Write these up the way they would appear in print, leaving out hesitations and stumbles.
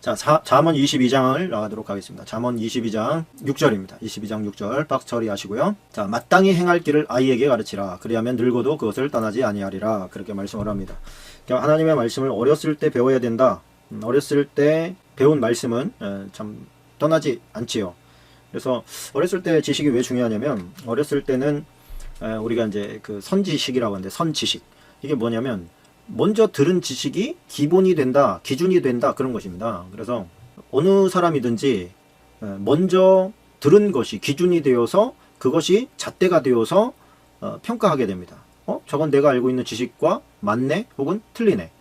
자, 잠언 22장을 나가도록 하겠습니다. 잠언 22장 6절입니다. 22장 6절 박스 처리하시고요. 자, 마땅히 행할 길을 아이에게 가르치라. 그리하면 늙어도 그것을 떠나지 아니하리라. 그렇게 말씀을 합니다. 그러니까 하나님의 말씀을 어렸을 때 배워야 된다. 어렸을 때 배운 말씀은 참 떠나지 않지요. 그래서 어렸을 때 지식이 왜 중요하냐면, 어렸을 때는 우리가 이제 그 선지식이라고 하는데, 선지식, 이게 뭐냐면 먼저 들은 지식이 기본이 된다, 기준이 된다, 그런 것입니다. 그래서 어느 사람이든지 먼저 들은 것이 기준이 되어서 그것이 잣대가 되어서 평가하게 됩니다. 저건 내가 알고 있는 지식과 맞네, 혹은 틀리네.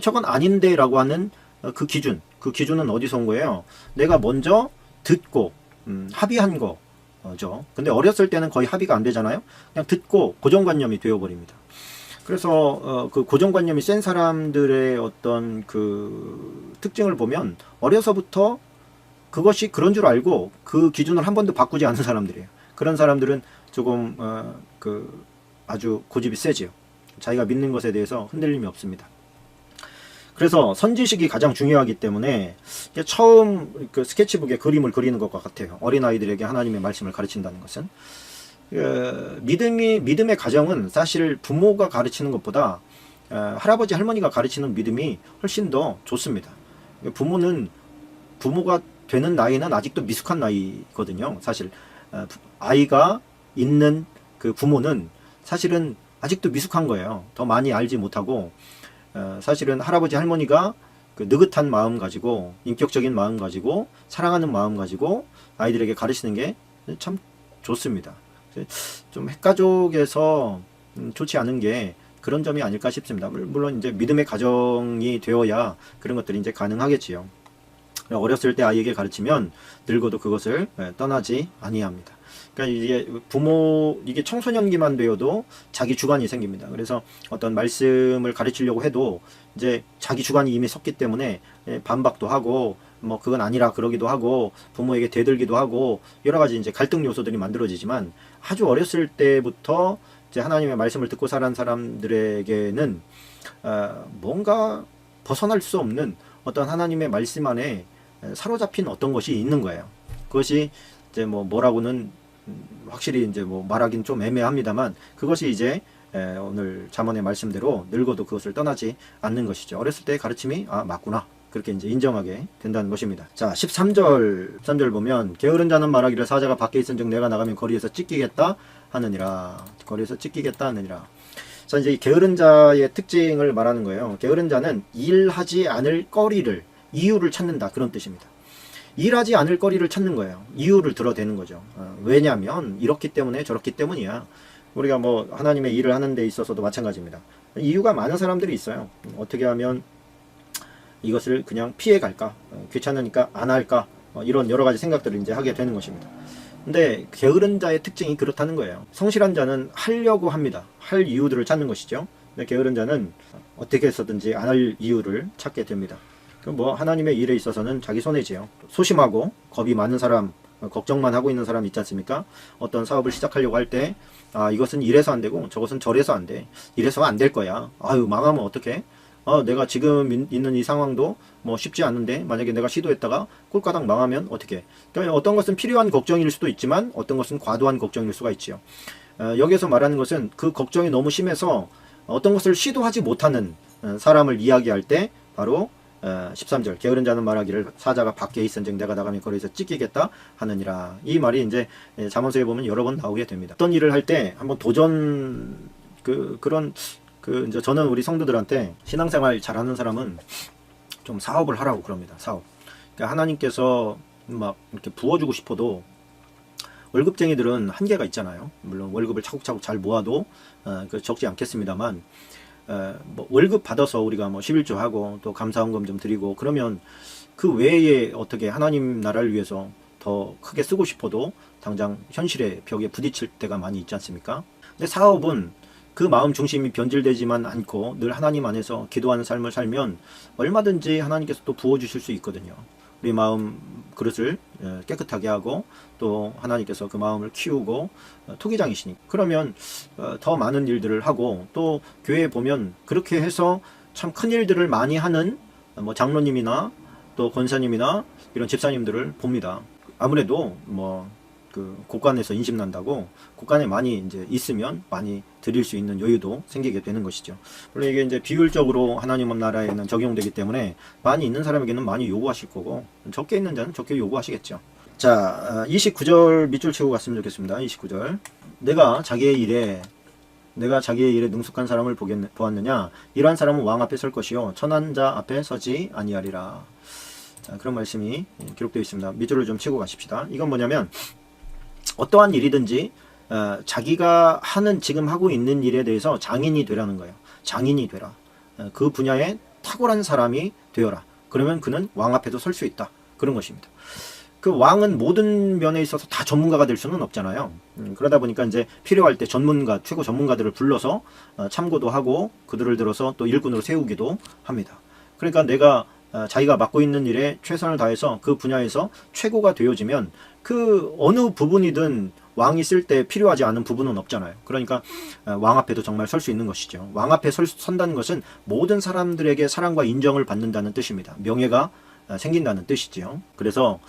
저건 아닌데 라고 하는 그 기준은 어디서 온 거예요? 내가 먼저 듣고 합의한 거죠. 근데 어렸을 때는 거의 합의가 안 되잖아요. 그냥 듣고 고정관념이 되어버립니다. 그래서 그 고정관념이 센 사람들의 어떤 그 특징을 보면, 어려서부터 그것이 그런 줄 알고 그 기준을 한 번도 바꾸지 않은 사람들이에요. 그런 사람들은 조금 그 아주 고집이 세지요. 자기가 믿는 것에 대해서 흔들림이 없습니다. 그래서 선지식이 가장 중요하기 때문에 처음 그 스케치북에 그림을 그리는 것과 같아요. 어린아이들에게 하나님의 말씀을 가르친다는 것은. 믿음의 가정은 사실 부모가 가르치는 것보다 할아버지 할머니가 가르치는 믿음이 훨씬 더 좋습니다. 부모가 되는 나이는 아직도 미숙한 나이거든요. 사실 아이가 있는 그 부모는 사실은 아직도 미숙한 거예요. 더 많이 알지 못하고, 사실은 할아버지 할머니가 그 느긋한 마음 가지고, 인격적인 마음 가지고, 사랑하는 마음 가지고 아이들에게 가르치는 게 참 좋습니다. 좀 핵가족에서 좋지 않은 게 그런 점이 아닐까 싶습니다. 물론 이제 믿음의 가정이 되어야 그런 것들이 이제 가능하겠지요. 어렸을 때 아이에게 가르치면 늙어도 그것을 떠나지 아니합니다. 그러니까 이게 청소년기만 되어도 자기 주관이 생깁니다. 그래서 어떤 말씀을 가르치려고 해도 이제 자기 주관이 이미 섰기 때문에 반박도 하고, 뭐 그건 아니라 그러기도 하고, 부모에게 대들기도 하고, 여러 가지 이제 갈등 요소들이 만들어지지만, 아주 어렸을 때부터 이제 하나님의 말씀을 듣고 자란 사람들에게는 뭔가 벗어날 수 없는 어떤 하나님의 말씀 안에 사로잡힌 어떤 것이 있는 거예요. 그것이 이제 뭐라고는 확실히 이제 말하기는 좀 애매합니다만, 그것이 이제 오늘 잠언의 말씀대로 늙어도 그것을 떠나지 않는 것이죠. 어렸을 때 가르침이 맞구나, 그렇게 이제 인정하게 된다는 것입니다. 자, 13절 보면, 게으른 자는 말하기를 사자가 밖에 있은즉 내가 나가면 거리에서 찢기겠다 하느니라. 거리에서 찢기겠다 하느니라. 자, 이제 이 게으른 자의 특징을 말하는 거예요. 게으른 자는 일하지 않을 거리를, 이유를 찾는다, 그런 뜻입니다. 일하지 않을 거리를 찾는 거예요. 이유를 들어대는 거죠. 왜냐면 이렇기 때문에 저렇기 때문이야. 우리가 하나님의 일을 하는 데 있어서도 마찬가지입니다. 이유가 많은 사람들이 있어요. 어떻게 하면 이것을 그냥 피해 갈까, 귀찮으니까 안 할까, 이런 여러 가지 생각들을 이제 하게 되는 것입니다. 근데 게으른 자의 특징이 그렇다는 거예요. 성실한 자는 하려고 합니다. 할 이유들을 찾는 것이죠. 근데 게으른 자는 어떻게 해서든지 안 할 이유를 찾게 됩니다. 하나님의 일에 있어서는 자기 손해지요. 소심하고 겁이 많은 사람, 걱정만 하고 있는 사람 있지 않습니까? 어떤 사업을 시작하려고 할 때, 이것은 이래서 안 되고 저것은 저래서 안 돼. 이래서 안 될 거야. 망하면 어떡해? 내가 지금 있는 이 상황도 쉽지 않은데, 만약에 내가 시도했다가 꼴까닥 망하면 어떡해? 그러니까 어떤 것은 필요한 걱정일 수도 있지만 어떤 것은 과도한 걱정일 수가 있지요. 여기에서 말하는 것은 그 걱정이 너무 심해서 어떤 것을 시도하지 못하는 사람을 이야기할 때, 바로 13절, 게으른 자는 말하기를 사자가 밖에 있은즉 내가 나가면 거리에서 찢기겠다 하느니라. 이 말이 이제 잠언서에 보면 여러 번 나오게 됩니다. 어떤 일을 할 때 한번 도전, 이제 저는 우리 성도들한테 신앙생활 잘하는 사람은 좀 사업을 하라고 그럽니다. 사업. 그러니까 하나님께서 막 이렇게 부어주고 싶어도, 월급쟁이들은 한계가 있잖아요. 물론 월급을 차곡차곡 잘 모아도 적지 않겠습니다만, 월급 받아서 우리가 11조 하고 또 감사헌금 좀 드리고 그러면 그 외에 어떻게 하나님 나라를 위해서 더 크게 쓰고 싶어도 당장 현실의 벽에 부딪힐 때가 많이 있지 않습니까? 근데 사업은 그 마음 중심이 변질되지만 않고 늘 하나님 안에서 기도하는 삶을 살면 얼마든지 하나님께서 또 부어주실 수 있거든요. 우리 마음 그릇을 깨끗하게 하고, 또 하나님께서 그 마음을 키우고 토기장이시니까, 그러면 더 많은 일들을 하고, 또 교회에 보면 그렇게 해서 참 큰 일들을 많이 하는 장로님이나 또 권사님이나 이런 집사님들을 봅니다. 아무래도 뭐 그 곳간에서 인심난다고 곳간에 많이 이제 있으면 많이 드릴 수 있는 여유도 생기게 되는 것이죠. 물론 이게 이제 비율적으로 하나님 나라에는 적용되기 때문에 많이 있는 사람에게는 많이 요구하실 거고 적게 있는 자는 적게 요구하시겠죠. 자, 29절 밑줄 치고 갔으면 좋겠습니다. 29절. 내가 자기의 일에 능숙한 사람을 보았느냐? 이러한 사람은 왕 앞에 설 것이요 천한 자 앞에 서지 아니하리라. 자, 그런 말씀이 기록되어 있습니다. 밑줄을 좀 치고 가십시다. 이건 뭐냐면 어떠한 일이든지 자기가 지금 하고 있는 일에 대해서 장인이 되라는 거예요. 장인이 되라. 그 분야에 탁월한 사람이 되어라. 그러면 그는 왕 앞에도 설 수 있다. 그런 것입니다. 그 왕은 모든 면에 있어서 다 전문가가 될 수는 없잖아요. 그러다 보니까 이제 필요할 때 최고 전문가들을 불러서 참고도 하고 그들을 들어서 또 일꾼으로 세우기도 합니다. 그러니까 자기가 맡고 있는 일에 최선을 다해서 그 분야에서 최고가 되어지면 그 어느 부분이든 왕이 쓸 때 필요하지 않은 부분은 없잖아요. 그러니까 왕 앞에도 정말 설 수 있는 것이죠. 왕 앞에 선다는 것은 모든 사람들에게 사랑과 인정을 받는다는 뜻입니다. 명예가 생긴다는 뜻이죠. 그래서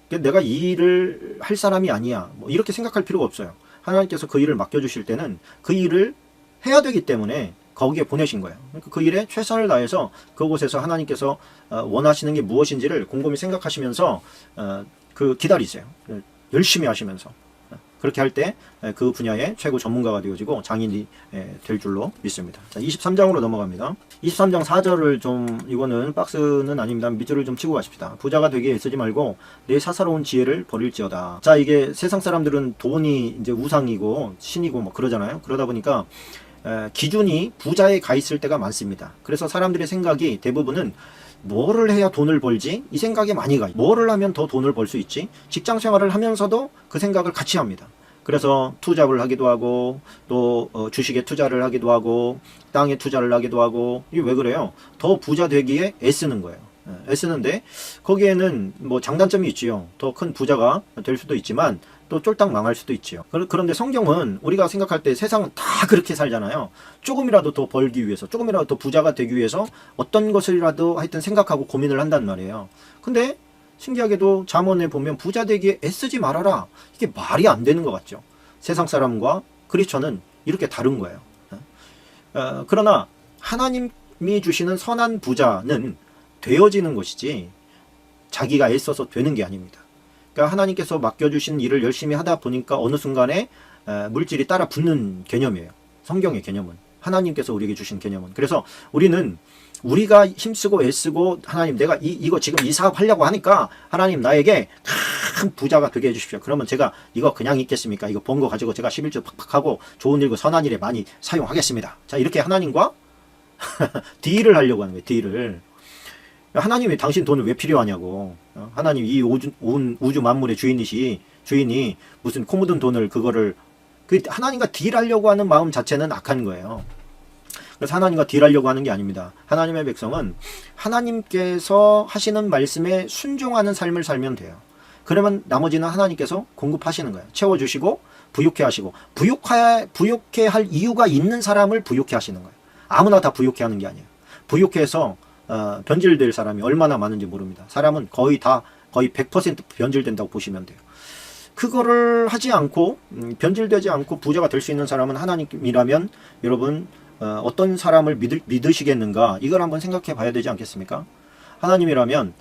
내가 이 일을 할 사람이 아니야, 뭐 이렇게 생각할 필요가 없어요. 하나님께서 그 일을 맡겨주실 때는 그 일을 해야 되기 때문에 거기에 보내신 거예요. 그러니까 그 일에 최선을 다해서 그곳에서 하나님께서 원하시는 게 무엇인지를 곰곰이 생각하시면서 기다리세요. 열심히 하시면서 그렇게 할 때 그 분야의 최고 전문가가 되어지고 장인이 될 줄로 믿습니다. 자, 23장으로 넘어갑니다. 23장 4절을 이거는 박스는 아닙니다. 밑줄을 좀 치고 가십시다. 부자가 되기에 애쓰지 말고 내 사사로운 지혜를 버릴지어다. 자, 이게 세상 사람들은 돈이 이제 우상이고 신이고 뭐 그러잖아요. 그러다 보니까 기준이 부자에 가 있을 때가 많습니다. 그래서 사람들의 생각이 대부분은 뭐를 해야 돈을 벌지? 이 생각에 많이 가요. 뭐를 하면 더 돈을 벌 수 있지? 직장 생활을 하면서도 그 생각을 같이 합니다. 그래서 투잡을 하기도 하고 또 주식에 투자를 하기도 하고 땅에 투자를 하기도 하고. 이게 왜 그래요? 더 부자 되기에 애쓰는 거예요. 애쓰는데 거기에는 뭐 장단점이 있지요. 더 큰 부자가 될 수도 있지만 또 쫄딱 망할 수도 있지요. 그런데 성경은 우리가 생각할 때 세상은 다 그렇게 살잖아요. 조금이라도 더 벌기 위해서, 조금이라도 더 부자가 되기 위해서 어떤 것이라도 하여튼 생각하고 고민을 한단 말이에요. 근데 신기하게도 잠언에 보면 부자 되기에 애쓰지 말아라. 이게 말이 안 되는 것 같죠. 세상 사람과 크리스천은 이렇게 다른 거예요. 그러나 하나님이 주시는 선한 부자는 되어지는 것이지 자기가 애써서 되는 게 아닙니다. 그러니까 하나님께서 맡겨주신 일을 열심히 하다 보니까 어느 순간에 물질이 따라 붙는 개념이에요. 성경의 개념은. 하나님께서 우리에게 주신 개념은. 그래서 우리가 힘쓰고 애쓰고 하나님 내가 이거 지금 이 사업 하려고 하니까 하나님 나에게 큰 부자가 되게 해주십시오. 그러면 제가 이거 그냥 있겠습니까? 이거 번 거 가지고 제가 11조 팍팍 하고 좋은 일과 선한 일에 많이 사용하겠습니다. 자, 이렇게 하나님과 딜을 하려고 하는 거예요. 딜을. 하나님이 당신 돈을 왜 필요하냐고. 하나님 이 우주 만물의 주인이 무슨 코 묻은 돈을 하나님과 딜하려고 하는 마음 자체는 악한 거예요. 그래서 하나님과 딜하려고 하는 게 아닙니다. 하나님의 백성은 하나님께서 하시는 말씀에 순종하는 삶을 살면 돼요. 그러면 나머지는 하나님께서 공급하시는 거예요. 채워주시고 부욕해 하시고 부욕해 할 이유가 있는 사람을 부욕해 하시는 거예요. 아무나 다 부욕해 하는 게 아니에요. 부욕해서 변질될 사람이 얼마나 많은지 모릅니다. 사람은 거의 100% 변질된다고 보시면 돼요. 그거를 하지 않고 변질되지 않고 부자가 될 수 있는 사람은 하나님이라면 여러분 어떤 사람을 믿으시겠는가? 이걸 한번 생각해 봐야 되지 않겠습니까? 하나님이라면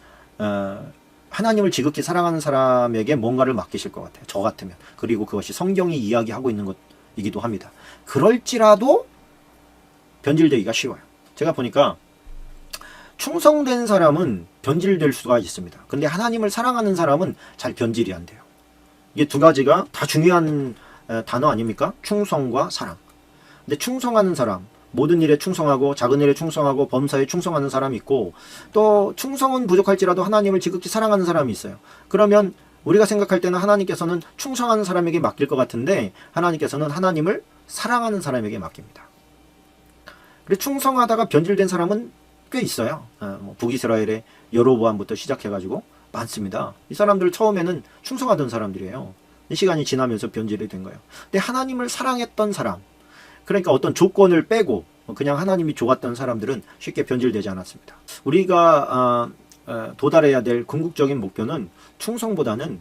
하나님을 지극히 사랑하는 사람에게 뭔가를 맡기실 것 같아요. 저 같으면. 그리고 그것이 성경이 이야기하고 있는 것이기도 합니다. 그럴지라도 변질되기가 쉬워요. 제가 보니까 충성된 사람은 변질될 수가 있습니다. 근데 하나님을 사랑하는 사람은 잘 변질이 안 돼요. 이게 두 가지가 다 중요한 단어 아닙니까? 충성과 사랑. 근데 충성하는 사람, 모든 일에 충성하고 작은 일에 충성하고 범사에 충성하는 사람이 있고, 또 충성은 부족할지라도 하나님을 지극히 사랑하는 사람이 있어요. 그러면 우리가 생각할 때는 하나님께서는 충성하는 사람에게 맡길 것 같은데 하나님께서는 하나님을 사랑하는 사람에게 맡깁니다. 그리고 충성하다가 변질된 사람은 꽤 있어요. 북이스라엘의 여로보암부터 시작해가지고 많습니다. 이 사람들 처음에는 충성하던 사람들이에요. 시간이 지나면서 변질이 된 거예요. 근데 하나님을 사랑했던 사람, 그러니까 어떤 조건을 빼고 그냥 하나님이 좋았던 사람들은 쉽게 변질되지 않았습니다. 우리가 도달해야 될 궁극적인 목표는 충성보다는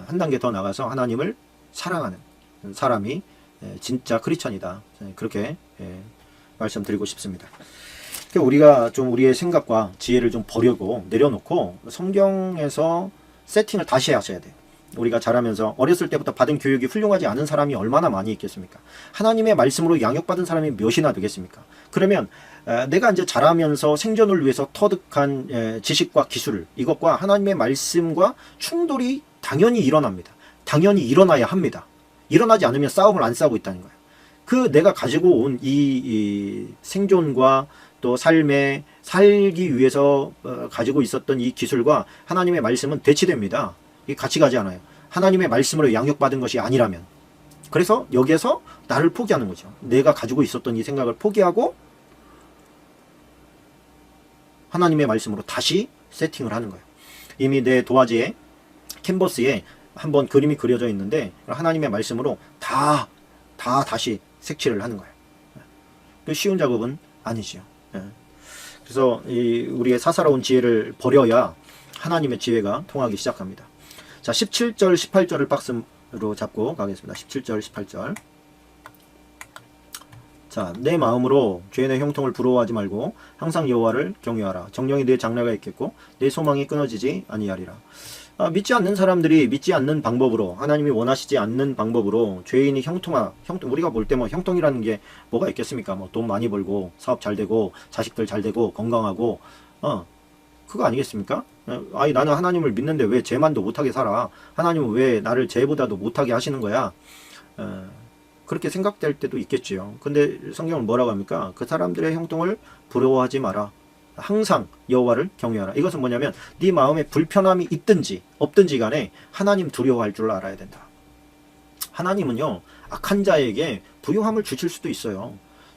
한 단계 더 나가서 하나님을 사랑하는 사람이 진짜 크리스천이다. 그렇게 말씀드리고 싶습니다. 우리가 좀 우리의 생각과 지혜를 좀 버리고 내려놓고 성경에서 세팅을 다시 하셔야 돼요. 우리가 자라면서 어렸을 때부터 받은 교육이 훌륭하지 않은 사람이 얼마나 많이 있겠습니까? 하나님의 말씀으로 양육받은 사람이 몇이나 되겠습니까? 그러면 내가 이제 자라면서 생존을 위해서 터득한 지식과 기술, 이것과 하나님의 말씀과 충돌이 당연히 일어납니다. 당연히 일어나야 합니다. 일어나지 않으면 싸움을 안 싸우고 있다는 거예요. 그 내가 가지고 온 이 생존과 또 삶에 살기 위해서 가지고 있었던 이 기술과 하나님의 말씀은 대치됩니다. 이게 같이 가지 않아요. 하나님의 말씀으로 양육받은 것이 아니라면. 그래서 여기에서 나를 포기하는 거죠. 내가 가지고 있었던 이 생각을 포기하고 하나님의 말씀으로 다시 세팅을 하는 거예요. 이미 내 도화지에 캔버스에 한번 그림이 그려져 있는데 하나님의 말씀으로 다시 색칠을 하는 거예요. 쉬운 작업은 아니죠. 그래서 우리의 사사로운 지혜를 버려야 하나님의 지혜가 통하기 시작합니다. 자, 17절, 18절을 박스로 잡고 가겠습니다. 17절, 18절. 자, 내 마음으로 죄인의 형통을 부러워하지 말고 항상 여호와를 경외하라. 정령이 내 장래가 있겠고 내 소망이 끊어지지 아니하리라. 믿지 않는 사람들이 믿지 않는 방법으로, 하나님이 원하시지 않는 방법으로 죄인이 형통, 우리가 볼 때 뭐 형통이라는 게 뭐가 있겠습니까? 뭐 돈 많이 벌고 사업 잘 되고 자식들 잘 되고 건강하고 그거 아니겠습니까? 아니 나는 하나님을 믿는데 왜 죄만도 못하게 살아? 하나님은 왜 나를 죄보다도 못하게 하시는 거야? 그렇게 생각될 때도 있겠지요. 근데 성경은 뭐라고 합니까? 그 사람들의 형통을 부러워하지 마라. 항상 여호와를 경외하라. 이것은 뭐냐면 네 마음에 불편함이 있든지 없든지 간에 하나님 두려워할 줄 알아야 된다. 하나님은요, 악한 자에게 부유함을 주실 수도 있어요.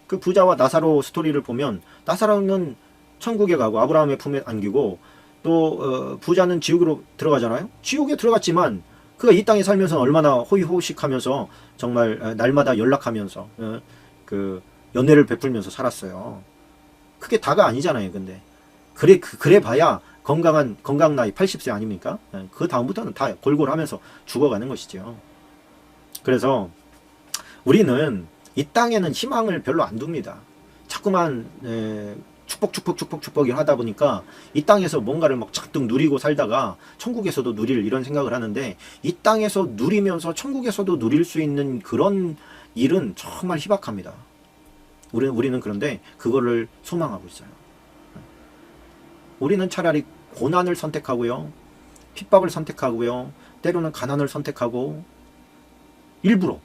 그 부자와 나사로 스토리를 보면 나사로는 천국에 가고 아브라함의 품에 안기고 또 부자는 지옥으로 들어가잖아요. 지옥에 들어갔지만 그가 이 땅에 살면서 얼마나 호의호식하면서 정말 날마다 연락하면서 그 연애를 베풀면서 살았어요. 그게 다가 아니잖아요. 근데 그래 봐야 건강 나이 80세 아닙니까? 그 다음부터는 다 골골하면서 죽어가는 것이죠. 그래서 우리는 이 땅에는 희망을 별로 안 둡니다. 자꾸만 축복이 하다 보니까 이 땅에서 뭔가를 막 잔뜩 누리고 살다가 천국에서도 누릴 이런 생각을 하는데, 이 땅에서 누리면서 천국에서도 누릴 수 있는 그런 일은 정말 희박합니다. 우리는 그런데 그거를 소망하고 있어요. 우리는 차라리 고난을 선택하고요, 핍박을 선택하고요, 때로는 가난을 선택하고, 일부러.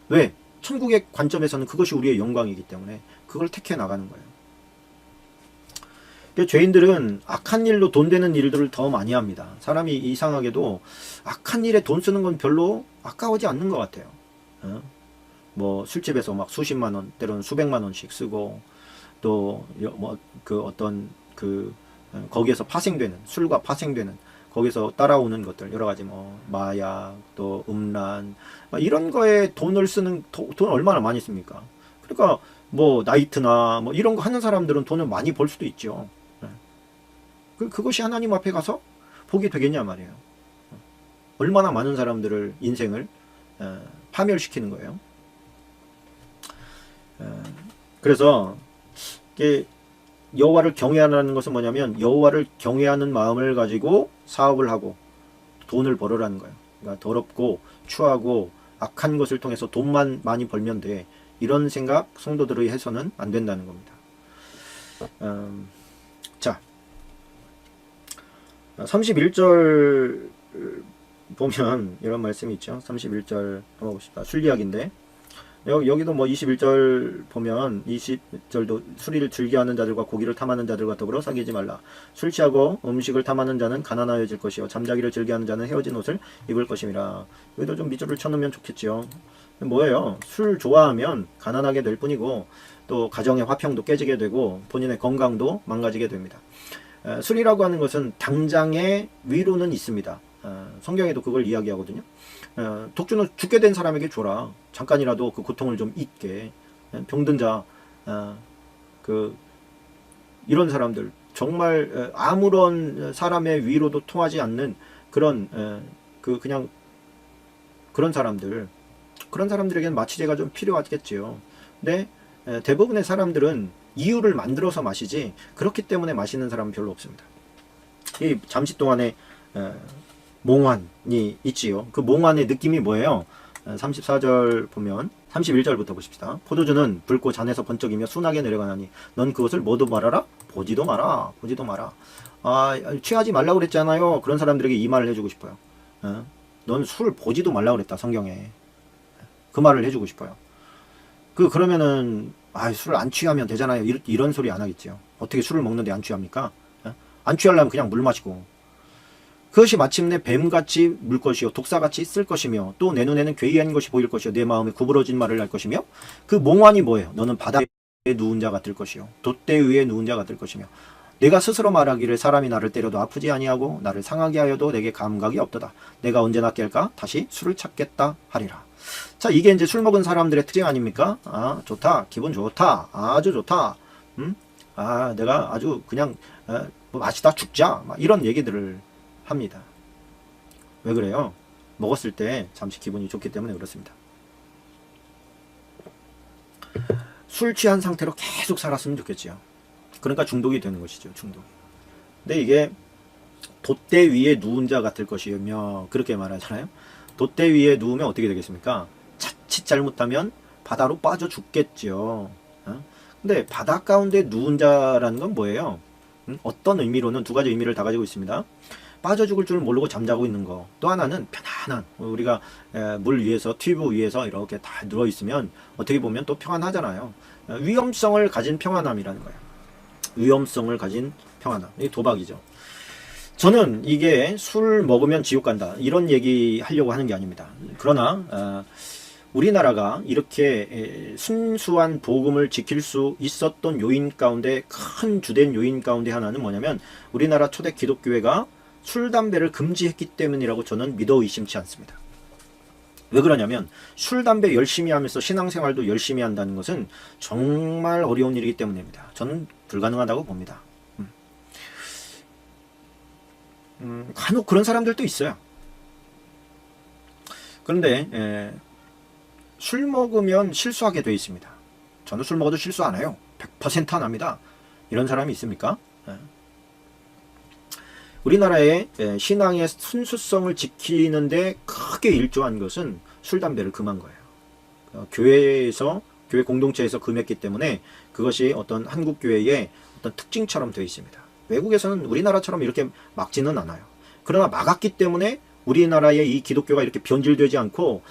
왜? 천국의 관점에서는 그것이 우리의 영광이기 때문에 그걸 택해 나가는 거예요. 죄인들은 악한 일로 돈 되는 일들을 더 많이 합니다. 사람이 이상하게도 악한 일에 돈 쓰는 건 별로 아까워지 않는 것 같아요. 뭐 술집에서 막 수십만 원, 때로는 수백만 원씩 쓰고, 또 뭐 그 어떤 그 거기에서 파생되는, 술과 파생되는 거기서 따라오는 것들, 여러 가지 뭐 마약, 또 음란, 이런 거에 돈을 쓰는, 돈 얼마나 많이 씁니까? 그러니까 뭐 나이트나 뭐 이런 거 하는 사람들은 돈을 많이 벌 수도 있죠. 그것이 하나님 앞에 가서 복이 되겠냐 말이에요. 얼마나 많은 사람들을, 인생을 파멸시키는 거예요. 그래서 이게 여호와를 경외하는 것은 뭐냐면, 여호와를 경외하는 마음을 가지고 사업을 하고 돈을 벌으라는 거예요. 그러니까 더럽고 추하고 악한 것을 통해서 돈만 많이 벌면 돼, 이런 생각 성도들의 해서는 안 된다는 겁니다. 자, 31절 보면 이런 말씀이 있죠. 31절 한번 봅시다. 술리학인데 여기도 뭐 21절 보면, 20절도 술이를 즐겨하는 자들과 고기를 탐하는 자들과 더불어 사귀지 말라. 술 취하고 음식을 탐하는 자는 가난하여질 것이요 잠자기를 즐겨하는 자는 헤어진 옷을 입을 것임이라. 여기도 좀 밑줄을 쳐놓으면 좋겠지요. 뭐예요? 술 좋아하면 가난하게 될 뿐이고, 또 가정의 화평도 깨지게 되고 본인의 건강도 망가지게 됩니다. 술이라고 하는 것은 당장의 위로는 있습니다. 성경에도 그걸 이야기하거든요. 독주는 죽게 된 사람에게 줘라. 잠깐이라도 그 고통을 좀 잊게. 병든 자, 이런 사람들 정말 아무런 사람의 위로도 통하지 않는 그런 그냥 그런 사람들에게는 마취제가 좀 필요하겠지요. 근데 대부분의 사람들은 이유를 만들어서 마시지 그렇기 때문에 마시는 사람은 별로 없습니다. 이 잠시 동안에 몽환이 있지요. 그 몽환의 느낌이 뭐예요? 34절 보면 31절부터 보십시다. 포도주는 붉고 잔에서 번쩍이며 순하게 내려가나니 넌 그것을 뭐도 말하라? 보지도 마라. 보지도 마라. 취하지 말라고 그랬잖아요. 그런 사람들에게 이 말을 해주고 싶어요. 넌 술 보지도 말라고 그랬다. 성경에. 그 말을 해주고 싶어요. 그러면은 술 안 취하면 되잖아요. 이런 소리 안 하겠지요. 어떻게 술을 먹는데 안 취합니까? 안 취하려면 그냥 물 마시고. 그것이 마침내 뱀같이 물 것이요 독사같이 쓸 것이며 또 내 눈에는 괴이한 것이 보일 것이요 내 마음에 구부러진 말을 할 것이며 그 몽환이 뭐예요? 너는 바다에 누운 자 같을 것이요 돛대 위에 누운 자 같을 것이며 내가 스스로 말하기를 사람이 나를 때려도 아프지 아니하고 나를 상하게 하여도 내게 감각이 없도다. 내가 언제나 깰까? 다시 술을 찾겠다 하리라. 자, 이게 이제 술 먹은 사람들의 특징 아닙니까? 좋다. 기분 좋다. 아주 좋다. 내가 아주 그냥 뭐 마시다 죽자. 막 이런 얘기들을 합니다. 왜 그래요? 먹었을 때 잠시 기분이 좋기 때문에 그렇습니다. 술 취한 상태로 계속 살았으면 좋겠지요. 그러니까 중독이 되는 것이죠. 중독. 근데 이게 돛대 위에 누운 자 같을 것이며 그렇게 말하잖아요. 돛대 위에 누우면 어떻게 되겠습니까? 자칫 잘못하면 바다로 빠져 죽겠죠. 근데 바다 가운데 누운 자라는 건 뭐예요? 어떤 의미로는 두 가지 의미를 다 가지고 있습니다. 빠져 죽을 줄 모르고 잠자고 있는 거. 또 하나는 편안한, 우리가 물 위에서, 튜브 위에서 이렇게 다 누워있으면 어떻게 보면 또 평안하잖아요. 위험성을 가진 평안함이라는 거예요. 위험성을 가진 평안함. 이게 도박이죠. 저는 이게 술 먹으면 지옥 간다 이런 얘기 하려고 하는 게 아닙니다. 그러나 우리나라가 이렇게 순수한 복음을 지킬 수 있었던 요인 가운데 큰 주된 요인 가운데 하나는 뭐냐면 우리나라 초대 기독교회가 술, 담배를 금지했기 때문이라고 저는 믿어 의심치 않습니다. 왜 그러냐면 술, 담배 열심히 하면서 신앙생활도 열심히 한다는 것은 정말 어려운 일이기 때문입니다. 저는 불가능하다고 봅니다. 간혹 그런 사람들도 있어요. 그런데 술 먹으면 실수하게 돼 있습니다. 저는 술 먹어도 실수 안 해요. 100% 안 합니다. 이런 사람이 있습니까? 우리나라의 신앙의 순수성을 지키는데 크게 일조한 것은 술, 담배를 금한 거예요. 교회에서, 교회 공동체에서 금했기 때문에 그것이 어떤 한국 교회의 어떤 특징처럼 되어 있습니다. 외국에서는 우리나라처럼 이렇게 막지는 않아요. 그러나 막았기 때문에 우리나라의 이 기독교가 이렇게 변질되지 않고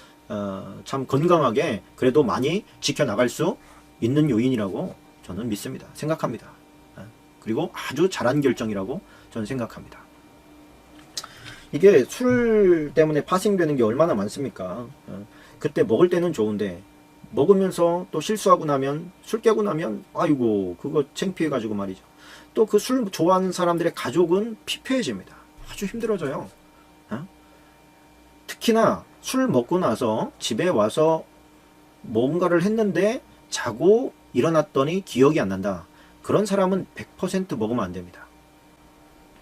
참 건강하게 그래도 많이 지켜나갈 수 있는 요인이라고 저는 믿습니다. 생각합니다. 그리고 아주 잘한 결정이라고 저는 생각합니다. 이게 술 때문에 파생되는 게 얼마나 많습니까? 그때 먹을 때는 좋은데 먹으면서 또 실수하고 나면, 술 깨고 나면 아이고 그거 창피해 가지고 말이죠. 또 그 술 좋아하는 사람들의 가족은 피폐해집니다. 아주 힘들어져요. 특히나 술 먹고 나서 집에 와서 뭔가를 했는데 자고 일어났더니 기억이 안 난다. 그런 사람은 100% 먹으면 안 됩니다.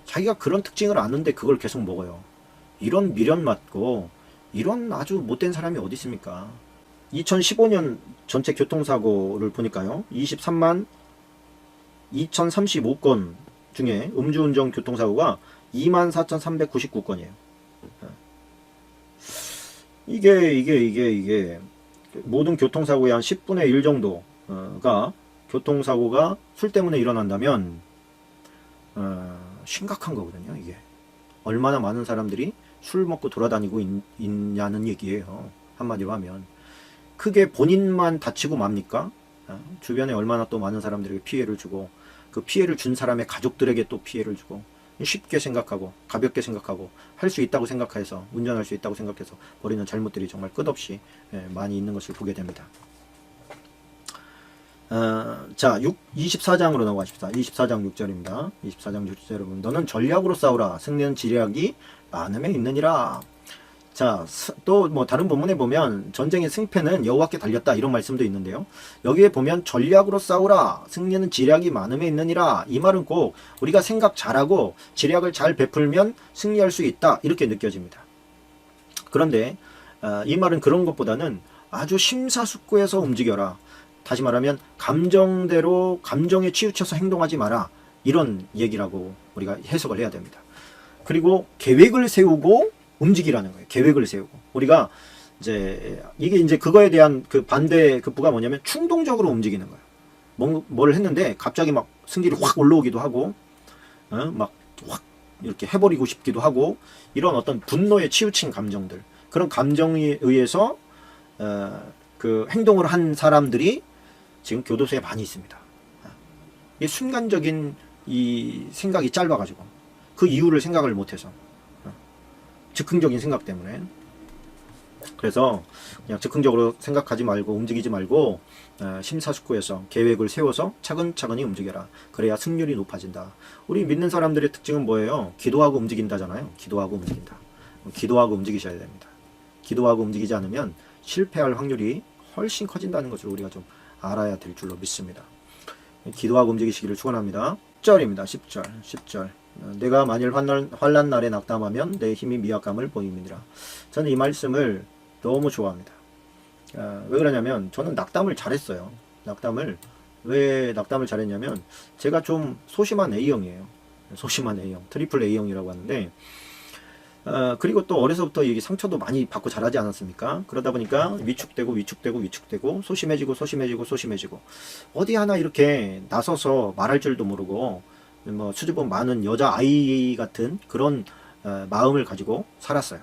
자기가 그런 특징을 아는데 그걸 계속 먹어요. 이런 미련 맞고 이런 아주 못된 사람이 어디 있습니까? 2015년 전체 교통사고를 보니까요. 23만 2035건 중에 음주운전 교통사고가 24,399건이에요. 이게 모든 교통사고의 한 10분의 1 정도가 교통사고가 술 때문에 일어난다면 심각한 거거든요. 이게 얼마나 많은 사람들이 술 먹고 돌아다니고 있냐는 얘기예요. 한마디로 하면 크게 본인만 다치고 맙니까? 주변에 얼마나 또 많은 사람들에게 피해를 주고 그 피해를 준 사람의 가족들에게 또 피해를 주고 쉽게 생각하고 가볍게 생각하고 할 수 있다고 생각해서 운전할 수 있다고 생각해서 벌이는 잘못들이 정말 끝없이 많이 있는 것을 보게 됩니다. 자, 24장으로 넘어가십시다. 24장 6절입니다. 24장 6절 여러분, 너는 전략으로 싸우라. 승리는 지략이 많음에 있느니라. 자, 또 뭐 다른 본문에 보면 전쟁의 승패는 여호와께 달렸다 이런 말씀도 있는데요. 여기에 보면 전략으로 싸우라 승리는 지략이 많음에 있느니라 이 말은 꼭 우리가 생각 잘하고 지략을 잘 베풀면 승리할 수 있다 이렇게 느껴집니다. 그런데 이 말은 그런 것보다는 아주 심사숙고해서 움직여라. 다시 말하면 감정대로 감정에 치우쳐서 행동하지 마라 이런 얘기라고 우리가 해석을 해야 됩니다. 그리고 계획을 세우고 움직이라는 거예요. 계획을 세우고. 우리가 이게 이제 그거에 대한 그 반대 급부가 뭐냐면 충동적으로 움직이는 거예요. 뭘 했는데 갑자기 막 승질이 확 올라오기도 하고, 막 확 이렇게 해버리고 싶기도 하고, 이런 어떤 분노에 치우친 감정들, 그런 감정에 의해서 그 행동을 한 사람들이 지금 교도소에 많이 있습니다. 이 순간적인 이 생각이 짧아가지고 그 이유를 생각을 못해서. 즉흥적인 생각 때문에. 그래서 그냥 즉흥적으로 생각하지 말고 움직이지 말고 심사숙고해서 계획을 세워서 차근차근히 움직여라. 그래야 승률이 높아진다. 우리 믿는 사람들의 특징은 뭐예요? 기도하고 움직인다잖아요. 기도하고 움직인다. 기도하고 움직이셔야 됩니다. 기도하고 움직이지 않으면 실패할 확률이 훨씬 커진다는 것을 우리가 좀 알아야 될 줄로 믿습니다. 기도하고 움직이시기를 축원합니다. 10절입니다. 10절. 내가 만일 환난 날에 낙담하면 내 힘이 미약함을 보임이니라. 저는 이 말씀을 너무 좋아합니다. 왜 그러냐면 저는 낙담을 잘했어요. 왜 낙담을 잘했냐면 제가 좀 소심한 A형이에요. 소심한 A형, 트리플 A형이라고 하는데 그리고 또 어려서부터 이게 상처도 많이 받고 자라지 않았습니까? 그러다 보니까 위축되고 소심해지고 어디 하나 이렇게 나서서 말할 줄도 모르고 뭐 수줍음 많은 여자 아이 같은 그런 마음을 가지고 살았어요.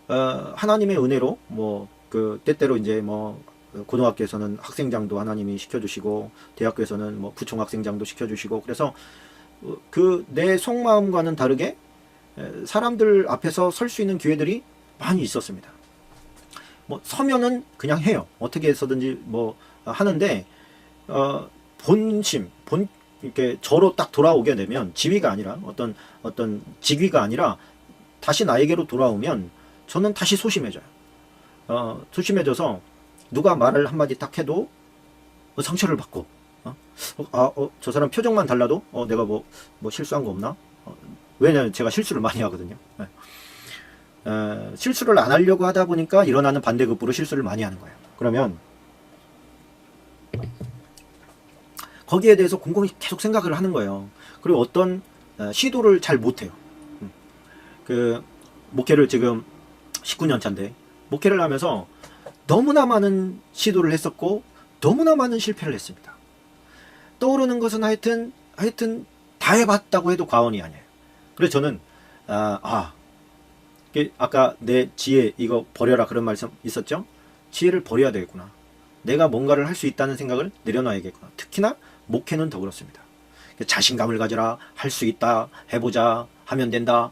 하나님의 은혜로 뭐 그 때때로 이제 뭐 고등학교에서는 학생장도 하나님이 시켜주시고 대학교에서는 뭐 부총학생장도 시켜주시고 그래서 그 내 속마음과는 다르게 사람들 앞에서 설 수 있는 기회들이 많이 있었습니다. 뭐 서면은 그냥 해요. 어떻게 해서든지 뭐 하는데 이렇게 저로 딱 돌아오게 되면 지위가 아니라 어떤 직위가 아니라 다시 나에게로 돌아오면 저는 다시 소심해져요. 소심해져서 누가 말을 한마디 딱 해도 상처를 받고 저 사람 표정만 달라도 내가 뭐 실수한 거 없나? 왜냐면 제가 실수를 많이 하거든요. 실수를 안 하려고 하다 보니까 일어나는 반대급부로 실수를 많이 하는 거예요. 그러면 거기에 대해서 곰곰이 계속 생각을 하는 거예요. 그리고 어떤 시도를 잘 못해요. 그 목회를 지금 19년 차인데 목회를 하면서 너무나 많은 시도를 했었고 너무나 많은 실패를 했습니다. 떠오르는 것은 하여튼 다 해봤다고 해도 과언이 아니에요. 그래서 저는 아까 내 지혜 이거 버려라 그런 말씀 있었죠? 지혜를 버려야 되겠구나. 내가 뭔가를 할 수 있다는 생각을 내려놔야겠구나. 특히나 목회는 더 그렇습니다. 자신감을 가져라. 할 수 있다. 해보자. 하면 된다.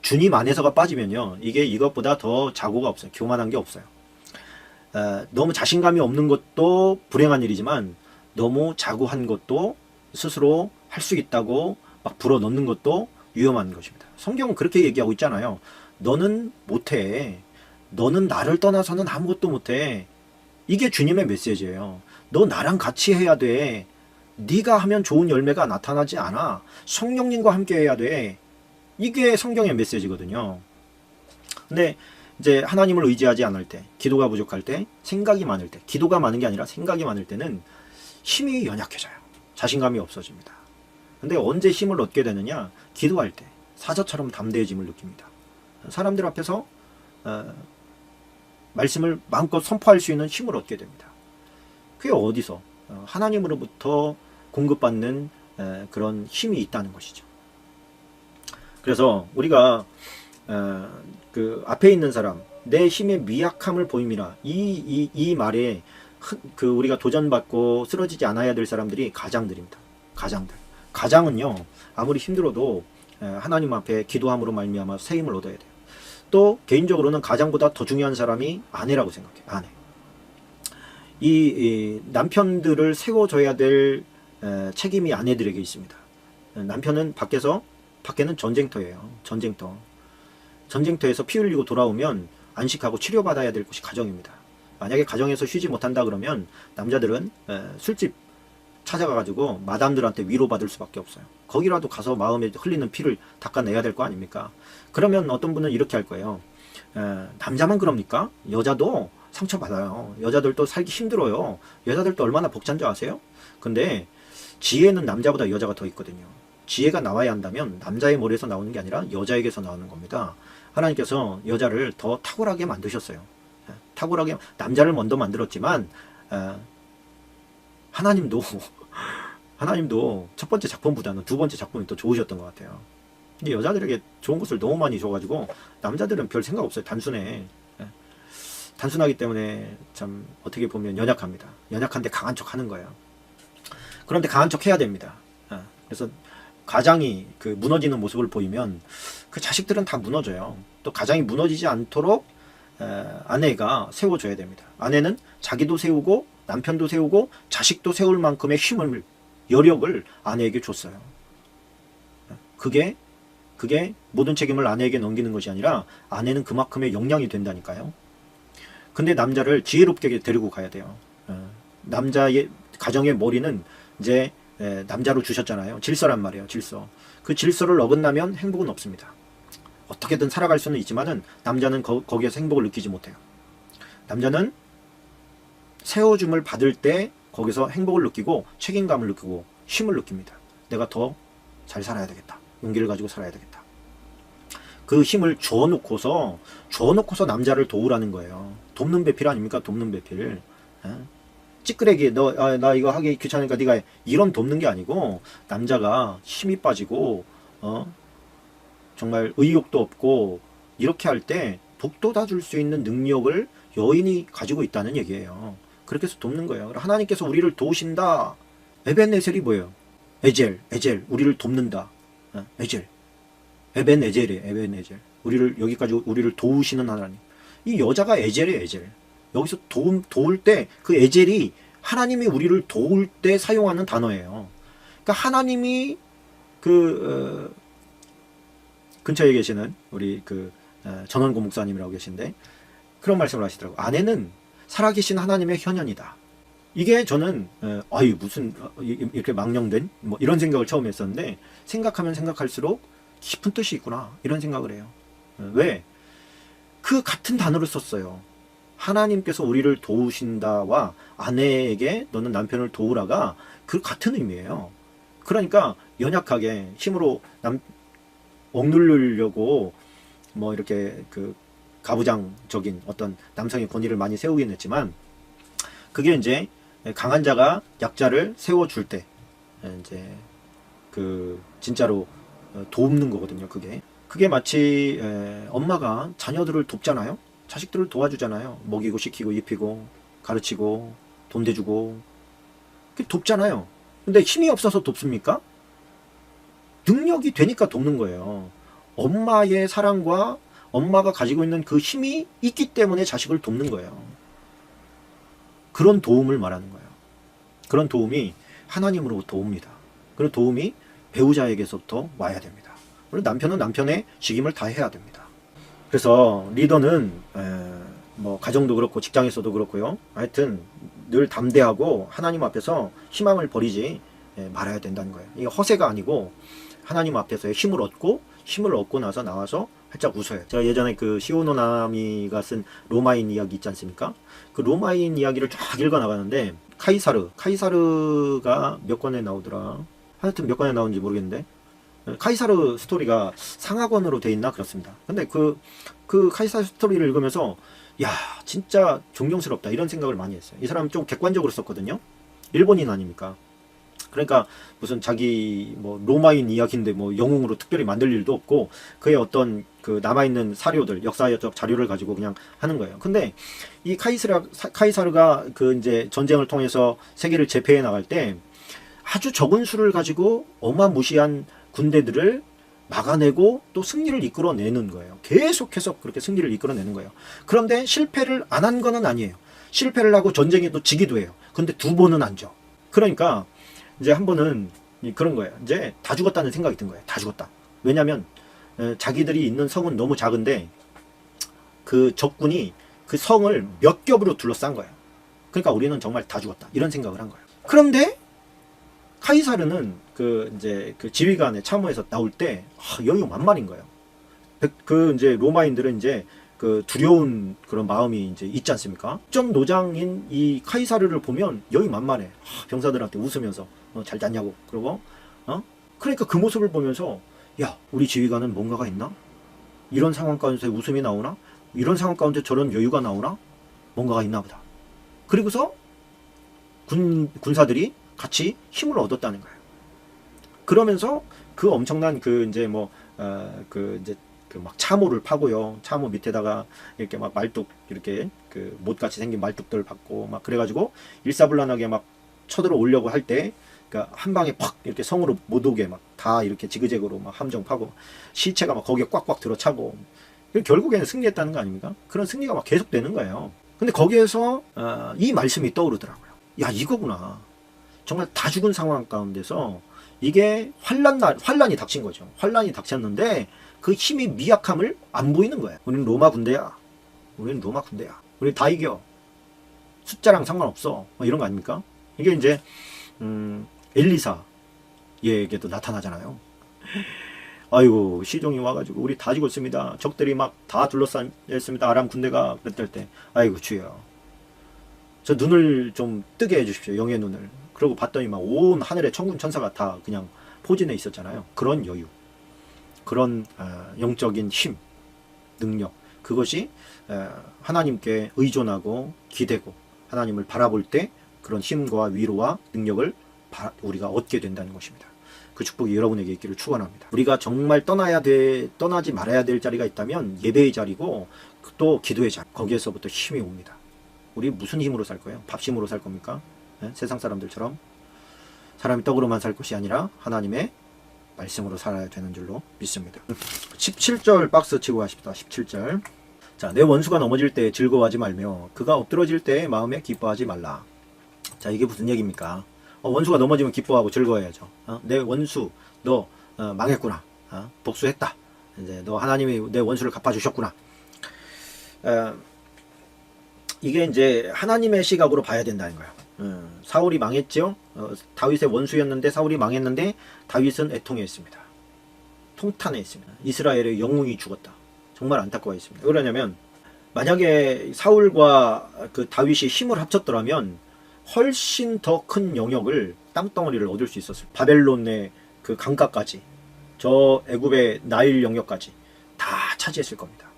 주님 안에서가 빠지면요. 이게 이것보다 더 자고가 없어요. 교만한 게 없어요. 너무 자신감이 없는 것도 불행한 일이지만 너무 자고한 것도 스스로 할 수 있다고 막 불어넣는 것도 위험한 것입니다. 성경은 그렇게 얘기하고 있잖아요. 너는 못해. 너는 나를 떠나서는 아무것도 못해. 이게 주님의 메시지예요. 너 나랑 같이 해야 돼. 네가 하면 좋은 열매가 나타나지 않아. 성령님과 함께 해야 돼. 이게 성경의 메시지거든요. 근데 이제 하나님을 의지하지 않을 때, 기도가 부족할 때, 생각이 많을 때, 기도가 많은 게 아니라 생각이 많을 때는 힘이 연약해져요. 자신감이 없어집니다. 근데 언제 힘을 얻게 되느냐? 기도할 때 사자처럼 담대해짐을 느낍니다. 사람들 앞에서 말씀을 마음껏 선포할 수 있는 힘을 얻게 됩니다. 그게 어디서? 하나님으로부터 공급받는 그런 힘이 있다는 것이죠. 그래서 우리가 그 앞에 있는 사람, 내 힘의 미약함을 보임이라 이 말에 그 우리가 도전받고 쓰러지지 않아야 될 사람들이 가장들입니다. 가장은요 아무리 힘들어도 하나님 앞에 기도함으로 말미암아 새 힘을 얻어야 돼요. 또 개인적으로는 가장보다 더 중요한 사람이 아내라고 생각해요. 아내. 이 남편들을 세워줘야 될 책임이 아내들에게 있습니다. 남편은 밖에는 전쟁터예요. 전쟁터. 전쟁터에서 피 흘리고 돌아오면 안식하고 치료받아야 될 곳이 가정입니다. 만약에 가정에서 쉬지 못한다 그러면 남자들은 술집 찾아가가지고 마담들한테 위로받을 수밖에 없어요. 거기라도 가서 마음에 흘리는 피를 닦아내야 될 거 아닙니까? 그러면 어떤 분은 이렇게 할 거예요. 남자만 그럽니까? 여자도 상처받아요. 여자들도 살기 힘들어요. 여자들도 얼마나 벅찬 줄 아세요? 근데 지혜는 남자보다 여자가 더 있거든요. 지혜가 나와야 한다면 남자의 머리에서 나오는 게 아니라 여자에게서 나오는 겁니다. 하나님께서 여자를 더 탁월하게 만드셨어요. 탁월하게 남자를 먼저 만들었지만 하나님도 첫 번째 작품보다는 두 번째 작품이 더 좋으셨던 것 같아요. 근데 여자들에게 좋은 것을 너무 많이 줘가지고 남자들은 별 생각 없어요. 단순하기 때문에 참 어떻게 보면 연약합니다. 연약한데 강한 척 하는 거예요. 그런데 강한 척 해야 됩니다. 그래서 가장이 그 무너지는 모습을 보이면 그 자식들은 다 무너져요. 또 가장이 무너지지 않도록 아내가 세워줘야 됩니다. 아내는 자기도 세우고 남편도 세우고 자식도 세울 만큼의 힘을, 여력을 아내에게 줬어요. 그게 모든 책임을 아내에게 넘기는 것이 아니라 아내는 그만큼의 역량이 된다니까요. 근데 남자를 지혜롭게 데리고 가야 돼요. 남자의 가정의 머리는 이제 남자로 주셨잖아요. 질서란 말이에요. 질서. 그 질서를 어긋나면 행복은 없습니다. 어떻게든 살아갈 수는 있지만은 남자는 거기에서 행복을 느끼지 못해요. 남자는 세워줌을 받을 때 거기서 행복을 느끼고 책임감을 느끼고 힘을 느낍니다. 내가 더 잘 살아야 되겠다. 용기를 가지고 살아야 되겠다. 그 힘을 줘놓고서 남자를 도우라는 거예요. 돕는 배필 아닙니까? 돕는 배필. 찌끄레기 나 이거 하기 귀찮으니까 네가 해. 이런 돕는 게 아니고 남자가 힘이 빠지고 정말 의욕도 없고 이렇게 할 때 북돋아 줄 수 있는 능력을 여인이 가지고 있다는 얘기예요. 그렇게 해서 돕는 거예요. 하나님께서 우리를 도우신다. 에벤에셀이 뭐예요? 에젤 우리를 돕는다. 에벤에젤이에요. 에벤에젤. 여기까지 우리를 도우시는 하나님. 이 여자가 에젤이에요. 에젤. 여기서 도울 때 그 에젤이 하나님이 우리를 도울 때 사용하는 단어예요. 그러니까 하나님이 근처에 계시는 우리 전원고 목사님이라고 계신데 그런 말씀을 하시더라고요. 아내는 살아계신 하나님의 현현이다. 이게 저는 무슨 이렇게 망령된 뭐 이런 생각을 처음 했었는데 생각하면 생각할수록 깊은 뜻이 있구나 이런 생각을 해요. 왜? 그 같은 단어를 썼어요. 하나님께서 우리를 도우신다와 아내에게 너는 남편을 도우라가 그 같은 의미예요. 그러니까 연약하게 힘으로 억누르려고 뭐 이렇게 가부장적인 어떤 남성의 권위를 많이 세우긴 했지만 그게 이제 강한 자가 약자를 세워줄 때 이제 진짜로 돕는 거거든요. 그게 마치 엄마가 자녀들을 돕잖아요. 자식들을 도와주잖아요. 먹이고 시키고 입히고 가르치고 돈 대주고 돕잖아요. 근데 힘이 없어서 돕습니까? 능력이 되니까 돕는 거예요. 엄마의 사랑과 엄마가 가지고 있는 그 힘이 있기 때문에 자식을 돕는 거예요. 그런 도움을 말하는 거예요. 그런 도움이 하나님으로부터 옵니다. 그런 도움이 배우자에게서부터 와야 됩니다. 그리고 남편은 남편의 직임을 다 해야 됩니다. 그래서 리더는 뭐 가정도 그렇고 직장에서도 그렇고요. 하여튼 늘 담대하고 하나님 앞에서 희망을 버리지 말아야 된다는 거예요. 이게 허세가 아니고 하나님 앞에서의 힘을 얻고 나서 나와서 활짝 웃어요. 제가 예전에 시오노나미가 쓴 로마인 이야기 있지 않습니까? 그 로마인 이야기를 쫙 읽어 나가는데 카이사르가 몇 권에 나오더라. 하여튼 몇 권에 나오는지 모르겠는데 카이사르 스토리가 상하권으로 돼 있나 그렇습니다. 근데 그 카이사르 스토리를 읽으면서 야 진짜 존경스럽다 이런 생각을 많이 했어요. 이 사람 좀 객관적으로 썼거든요. 일본인 아닙니까? 그러니까 무슨 자기 뭐 로마인 이야기인데 뭐 영웅으로 특별히 만들 일도 없고 그의 어떤 남아있는 사료들 역사적 자료를 가지고 그냥 하는 거예요. 근데 이 카이사르가 이제 전쟁을 통해서 세계를 제패해 나갈 때 아주 적은 수를 가지고 어마무시한 군대들을 막아내고 또 승리를 이끌어내는 거예요. 계속해서 그렇게 승리를 이끌어내는 거예요. 그런데 실패를 안 한 거는 아니에요. 실패를 하고 전쟁에도 지기도 해요. 근데 두 번은 안 져. 그러니까 이제 한 번은 그런 거예요. 이제 다 죽었다는 생각이 든 거예요. 다 죽었다. 왜냐면 자기들이 있는 성은 너무 작은데 그 적군이 그 성을 몇 겹으로 둘러싼 거예요. 그러니까 우리는 정말 다 죽었다 이런 생각을 한 거예요. 그런데 카이사르는 그 이제 그 지휘관의 참호에서 나올 때 여유 만만인 거예요. 그 이제 로마인들은 이제 그 두려운 그런 마음이 이제 있지 않습니까? 전 노장인 이 카이사르를 보면 여유 만만해. 병사들한테 웃으면서 잘 잤냐고 그러고 그러니까 그 모습을 보면서 야, 우리 지휘관은 뭔가가 있나? 이런 상황 가운데 웃음이 나오나? 이런 상황 가운데 저런 여유가 나오나? 뭔가가 있나 보다. 그리고서 군사들이 같이 힘을 얻었다는 거예요. 그러면서 그 엄청난 그 이제 뭐 그 이제 그 막 참호를 파고요. 참호 밑에다가 이렇게 막 말뚝 이렇게 그 못같이 생긴 말뚝들을 받고 막 그래가지고 일사불란하게 막 쳐들어 오려고 할 때 그러니까 한 방에 팍 이렇게 성으로 못 오게 막 다 이렇게 지그재그로 막 함정 파고 시체가 막 거기에 꽉꽉 들어차고 결국에는 승리했다는 거 아닙니까? 그런 승리가 막 계속되는 거예요. 근데 거기에서 이 말씀이 떠오르더라고요. 야, 이거구나. 정말 다 죽은 상황 가운데서 이게 환란이 닥친 거죠. 환란이 닥쳤는데 그 힘이 미약함을 안 보이는 거예요. 우리는 로마 군대야. 우리는 로마 군대야. 우리 다 이겨. 숫자랑 상관없어. 뭐 이런 거 아닙니까? 이게 이제 엘리사에게도 나타나잖아요. 아이고, 시종이 와가지고 우리 다 죽었습니다. 적들이 막 다 둘러싸였습니다. 아람 군대가 그랬을 때 아이고 주여, 저 눈을 좀 뜨게 해주십시오. 영의 눈을. 그러고 봤더니 막 온 하늘의 천군 천사가 다 그냥 포진해 있었잖아요. 그런 여유, 그런 영적인 힘, 능력, 그것이 하나님께 의존하고 기대고 하나님을 바라볼 때 그런 힘과 위로와 능력을 우리가 얻게 된다는 것입니다. 그 축복이 여러분에게 있기를 축원합니다. 우리가 정말 떠나지 말아야 될 자리가 있다면 예배의 자리고 또 기도의 자리, 거기에서부터 힘이 옵니다. 우리 무슨 힘으로 살 거예요? 밥심으로 살 겁니까? 네? 세상 사람들처럼 사람이 떡으로만 살 것이 아니라 하나님의 말씀으로 살아야 되는 줄로 믿습니다. 17절 박스 치고 가십시다. 17절. 자, 내 원수가 넘어질 때 즐거워하지 말며 그가 엎드러질 때 마음에 기뻐하지 말라. 자, 이게 무슨 얘기입니까? 원수가 넘어지면 기뻐하고 즐거워해야죠. 내 원수 너 망했구나. 복수했다. 이제 너 하나님이 내 원수를 갚아주셨구나. 이게 이제 하나님의 시각으로 봐야 된다는 거예요. 사울이 망했죠. 다윗의 원수였는데 사울이 망했는데 다윗은 애통해했습니다. 통탄해했습니다. 이스라엘의 영웅이 죽었다. 정말 안타까워했습니다. 왜 그러냐면 만약에 사울과 그 다윗이 힘을 합쳤더라면 훨씬 더 큰 영역을, 땅덩어리를 얻을 수 있었을. 바벨론의 그 강가까지, 저 애굽의 나일 영역까지 다 차지했을 겁니다.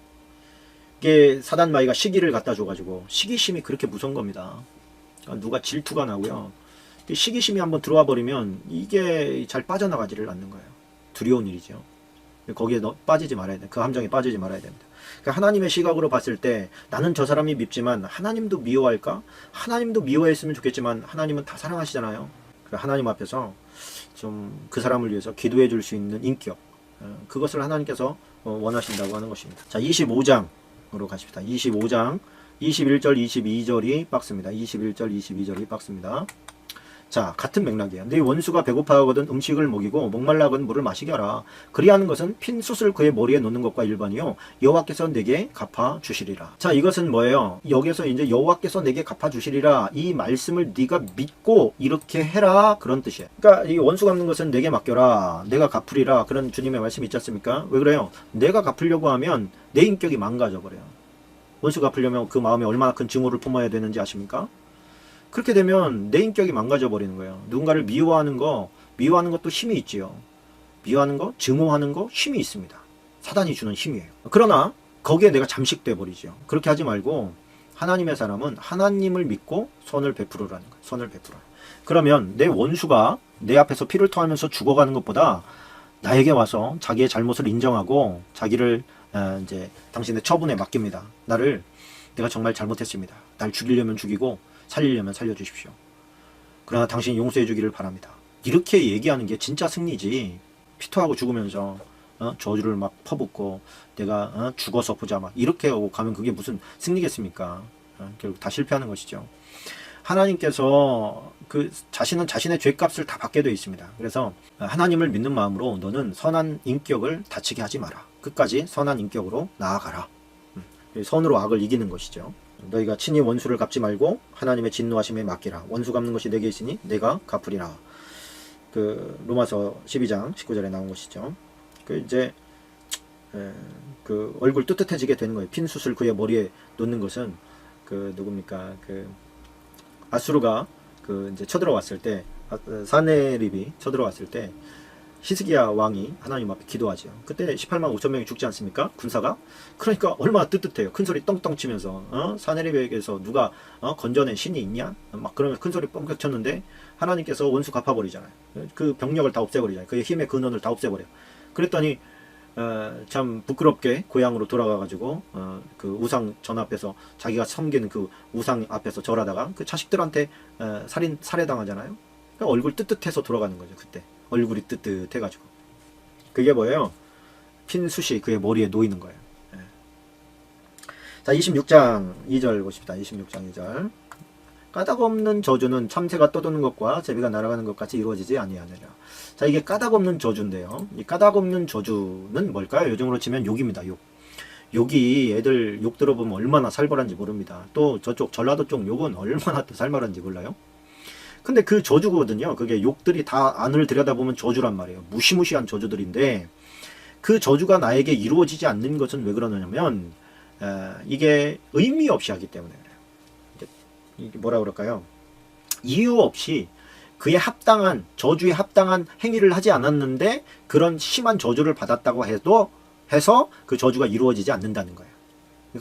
이게 사단마귀가 시기를 갖다 줘가지고, 시기심이 그렇게 무서운 겁니다. 누가 질투가 나고요. 시기심이 한번 들어와 버리면 이게 잘 빠져나가지를 않는 거예요. 두려운 일이죠. 거기에 빠지지 말아야 돼. 그 함정에 빠지지 말아야 됩니다. 그러니까 하나님의 시각으로 봤을 때 나는 저 사람이 밉지만 하나님도 미워할까? 하나님도 미워했으면 좋겠지만 하나님은 다 사랑하시잖아요. 하나님 앞에서 좀 그 사람을 위해서 기도해 줄 수 있는 인격, 그것을 하나님께서 원하신다고 하는 것입니다. 자, 25장으로 가십시다. 25장 21절 22절이 박스입니다. 21절 22절이 박스입니다. 자, 같은 맥락이에요. 네 원수가 배고파하거든 음식을 먹이고 목말라거든 물을 마시게 하라. 그리하는 것은 핀 숯을 그의 머리에 놓는 것과 일반이요 여호와께서 내게 갚아주시리라. 자, 이것은 뭐예요? 여기서 이제 여호와께서 내게 갚아주시리라, 이 말씀을 네가 믿고 이렇게 해라, 그런 뜻이에요. 그러니까 이 원수 갚는 것은 내게 맡겨라, 내가 갚으리라, 그런 주님의 말씀이 있지 않습니까? 왜 그래요? 내가 갚으려고 하면 내 인격이 망가져 버려요. 원수 갚으려면 그 마음에 얼마나 큰 증오를 품어야 되는지 아십니까? 그렇게 되면 내 인격이 망가져 버리는 거예요. 누군가를 미워하는 것도 힘이 있지요. 미워하는 거, 증오하는 거 힘이 있습니다. 사단이 주는 힘이에요. 그러나 거기에 내가 잠식돼 버리죠. 그렇게 하지 말고 하나님의 사람은 하나님을 믿고 선을 베풀으라는 거예요. 선을 베풀어. 그러면 내 원수가 내 앞에서 피를 토하면서 죽어가는 것보다 나에게 와서 자기의 잘못을 인정하고 자기를 이제 당신의 처분에 맡깁니다. 내가 정말 잘못했습니다. 날 죽이려면 죽이고 살리려면 살려주십시오. 그러나 당신이 용서해 주기를 바랍니다. 이렇게 얘기하는 게 진짜 승리지. 피토하고 죽으면서 저주를 막 퍼붓고 내가 죽어서 보자 막 이렇게 하고 가면 그게 무슨 승리겠습니까? 결국 다 실패하는 것이죠. 하나님께서 자신은 자신의 죄값을 다 받게 되어 있습니다. 그래서 하나님을 믿는 마음으로 너는 선한 인격을 다치게 하지 마라. 끝까지 선한 인격으로 나아가라. 선으로 악을 이기는 것이죠. 너희가 친히 원수를 갚지 말고 하나님의 진노하심에 맡기라. 원수 갚는 것이 내게 있으니 내가 갚으리라. 그 로마서 12장 19절에 나온 것이죠. 그 이제 그 얼굴 뜨뜻해지게 되는 거예요. 핀 숯을 그의 머리에 놓는 것은 그 누굽니까? 그 아수르가 그 이제 쳐들어왔을 때, 사네립이 쳐들어왔을 때 히스기야 왕이 하나님 앞에 기도하죠. 그때 18만 5천 명이 죽지 않습니까? 군사가. 그러니까 얼마나 뜨뜻해요. 큰 소리 떵떵 치면서 사네립에게서 누가 건져낸 신이 있냐? 막 그러면 큰 소리 뻥끗 쳤는데 하나님께서 원수 갚아버리잖아요. 그 병력을 다 없애버리잖아요. 그의 힘의 근원을 다 없애버려요. 그랬더니 참 부끄럽게 고향으로 돌아가가지고 그 우상 전 앞에서 자기가 섬기는 그 우상 앞에서 절하다가 그 자식들한테 살해당하잖아요. 그러니까 얼굴 뜨뜻해서 돌아가는 거죠. 그때 얼굴이 뜨뜻해가지고. 그게 뭐예요? 핀 숯이 그의 머리에 놓이는 거예요. 자, 26장 2절 보십시다. 26장 2절. 까닭 없는 저주는 참새가 떠도는 것과 제비가 날아가는 것 같이 이루어지지 아니하느냐. 자, 이게 까닭 없는 저주인데요. 이 까닭 없는 저주는 뭘까요? 요즘으로 치면 욕입니다. 욕. 욕이 애들 욕 들어보면 얼마나 살벌한지 모릅니다. 또 저쪽 전라도 쪽 욕은 얼마나 또 살벌한지 몰라요. 근데 그 저주거든요. 그게 욕들이 다 안을 들여다보면 저주란 말이에요. 무시무시한 저주들인데 그 저주가 나에게 이루어지지 않는 것은 왜 그러냐면 이게 의미 없이 하기 때문에 그래요. 이게 뭐라 그럴까요? 이유 없이 그에 합당한, 저주에 합당한 행위를 하지 않았는데 그런 심한 저주를 받았다고 해서 그 저주가 이루어지지 않는다는 거예요.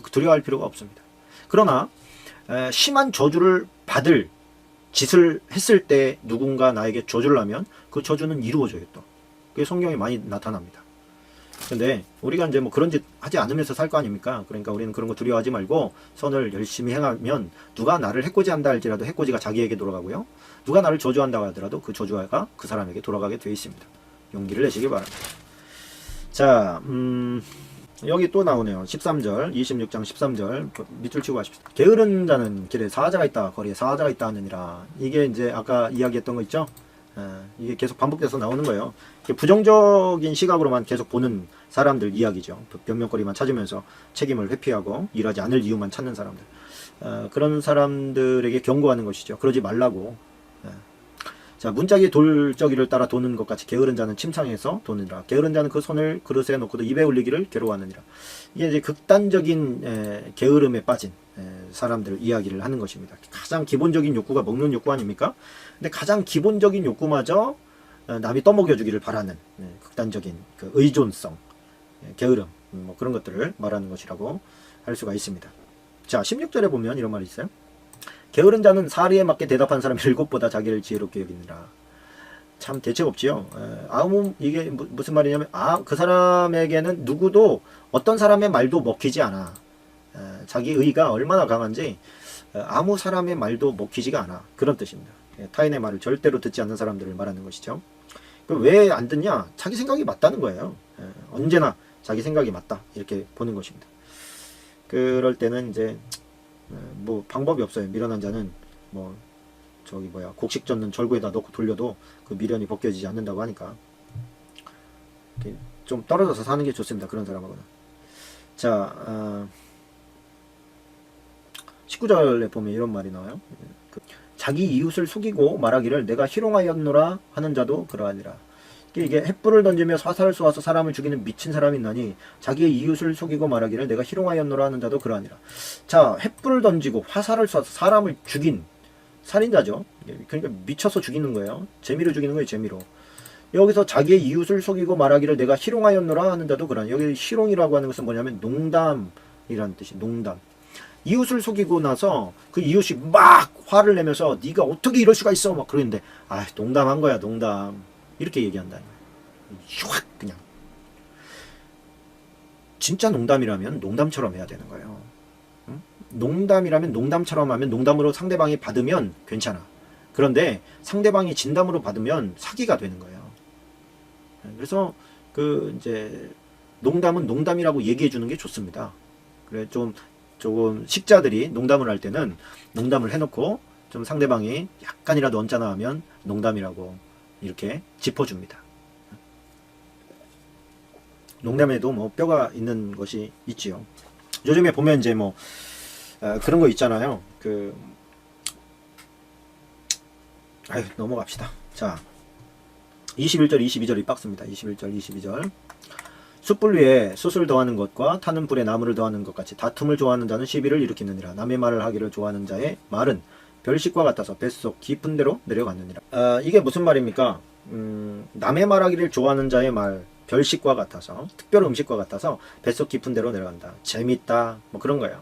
두려워할 필요가 없습니다. 그러나 심한 저주를 받을 짓을 했을 때 누군가 나에게 저주를 하면 그 저주는 이루어져요. 또 그게 성경에 많이 나타납니다. 근데 우리가 이제 뭐 그런 짓 하지 않으면서 살 거 아닙니까? 그러니까 우리는 그런 거 두려워하지 말고 선을 열심히 행하면 누가 나를 해코지한다 할지라도 해코지가 자기에게 돌아가고요. 누가 나를 저주한다고 하더라도 그 저주가 그 사람에게 돌아가게 되어 있습니다. 용기를 내시기 바랍니다. 자, 여기 또 나오네요. 13절, 26장 13절 밑줄 치고 가십시오. 게으른 자는 길에 사자가 있다, 거리에 사자가 있다 하느니라. 이게 이제 아까 이야기했던 거 있죠? 이게 계속 반복돼서 나오는 거예요. 부정적인 시각으로만 계속 보는 사람들 이야기죠. 변명거리만 찾으면서 책임을 회피하고 일하지 않을 이유만 찾는 사람들. 그런 사람들에게 경고하는 것이죠. 그러지 말라고. 자, 문짝이 돌적이를 따라 도는 것 같이 게으른 자는 침상에서 도느니라. 게으른 자는 그 손을 그릇에 놓고도 입에 올리기를 괴로워하느니라. 이게 이제 극단적인 게으름에 빠진 사람들 이야기를 하는 것입니다. 가장 기본적인 욕구가 먹는 욕구 아닙니까? 근데 가장 기본적인 욕구마저 남이 떠먹여주기를 바라는 극단적인 그 의존성, 게으름, 뭐 그런 것들을 말하는 것이라고 할 수가 있습니다. 자, 16절에 보면 이런 말이 있어요. 게으른 자는 사리에 맞게 대답한 사람이 일곱보다 자기를 지혜롭게 여기느라. 참 대책 없지요. 이게 무슨 말이냐면 그 사람에게는 누구도 어떤 사람의 말도 먹히지 않아. 자기 의가 얼마나 강한지 아무 사람의 말도 먹히지가 않아. 그런 뜻입니다. 타인의 말을 절대로 듣지 않는 사람들을 말하는 것이죠. 왜 안 듣냐? 자기 생각이 맞다는 거예요. 언제나 자기 생각이 맞다 이렇게 보는 것입니다. 그럴 때는 이제 뭐 방법이 없어요. 미련한 자는 뭐 곡식 젓는 절구에다 넣고 돌려도 그 미련이 벗겨지지 않는다고 하니까 좀 떨어져서 사는 게 좋습니다. 그런 사람하고는. 자, 19절에 보면 이런 말이 나와요. 자기 이웃을 속이고 말하기를 내가 희롱하였노라 하는 자도 그러하니라. 이게 횃불을 던지며 화살을 쏘아서 사람을 죽이는 미친 사람이 있나니 자기의 이웃을 속이고 말하기를 내가 희롱하였노라 하는 자도 그러하니라. 자, 횃불을 던지고 화살을 쏘아서 사람을 죽인 살인자죠. 그러니까 미쳐서 죽이는 거예요. 재미로 죽이는 거예요. 재미로. 여기서 자기의 이웃을 속이고 말하기를 내가 희롱하였노라 하는 자도 그러하니라. 여기 희롱이라고 하는 것은 뭐냐면 농담이라는 뜻이 농담. 이웃을 속이고 나서 그 이웃이 막 화를 내면서 네가 어떻게 이럴 수가 있어 막 그러는데 농담한 거야 농담 이렇게 얘기한다는 거예요. 휙 그냥 진짜 농담이라면 농담처럼 해야 되는 거예요. 응? 농담이라면 농담처럼 하면 농담으로 상대방이 받으면 괜찮아. 그런데 상대방이 진담으로 받으면 사기가 되는 거예요. 그래서 이제 농담은 농담이라고 얘기해 주는 게 좋습니다. 그래 조금 식자들이 농담을 할 때는 농담을 해놓고 좀 상대방이 약간이라도 언짢아 하면 농담이라고 이렇게 짚어줍니다. 농담에도 뭐 뼈가 있는 것이 있지요. 요즘에 보면 이제 뭐 그런 거 있잖아요. 넘어갑시다. 자, 21절 22절이 박스입니다. 21절 22절. 숯불 위에 숯을 더하는 것과 타는 불에 나무를 더하는 것 같이 다툼을 좋아하는 자는 시비를 일으키느니라. 남의 말을 하기를 좋아하는 자의 말은 별식과 같아서 뱃속 깊은 데로 내려갔느니라. 이게 무슨 말입니까? 남의 말하기를 좋아하는 자의 말, 별식과 같아서, 특별 음식과 같아서 뱃속 깊은 데로 내려간다. 재밌다, 뭐 그런 거예요.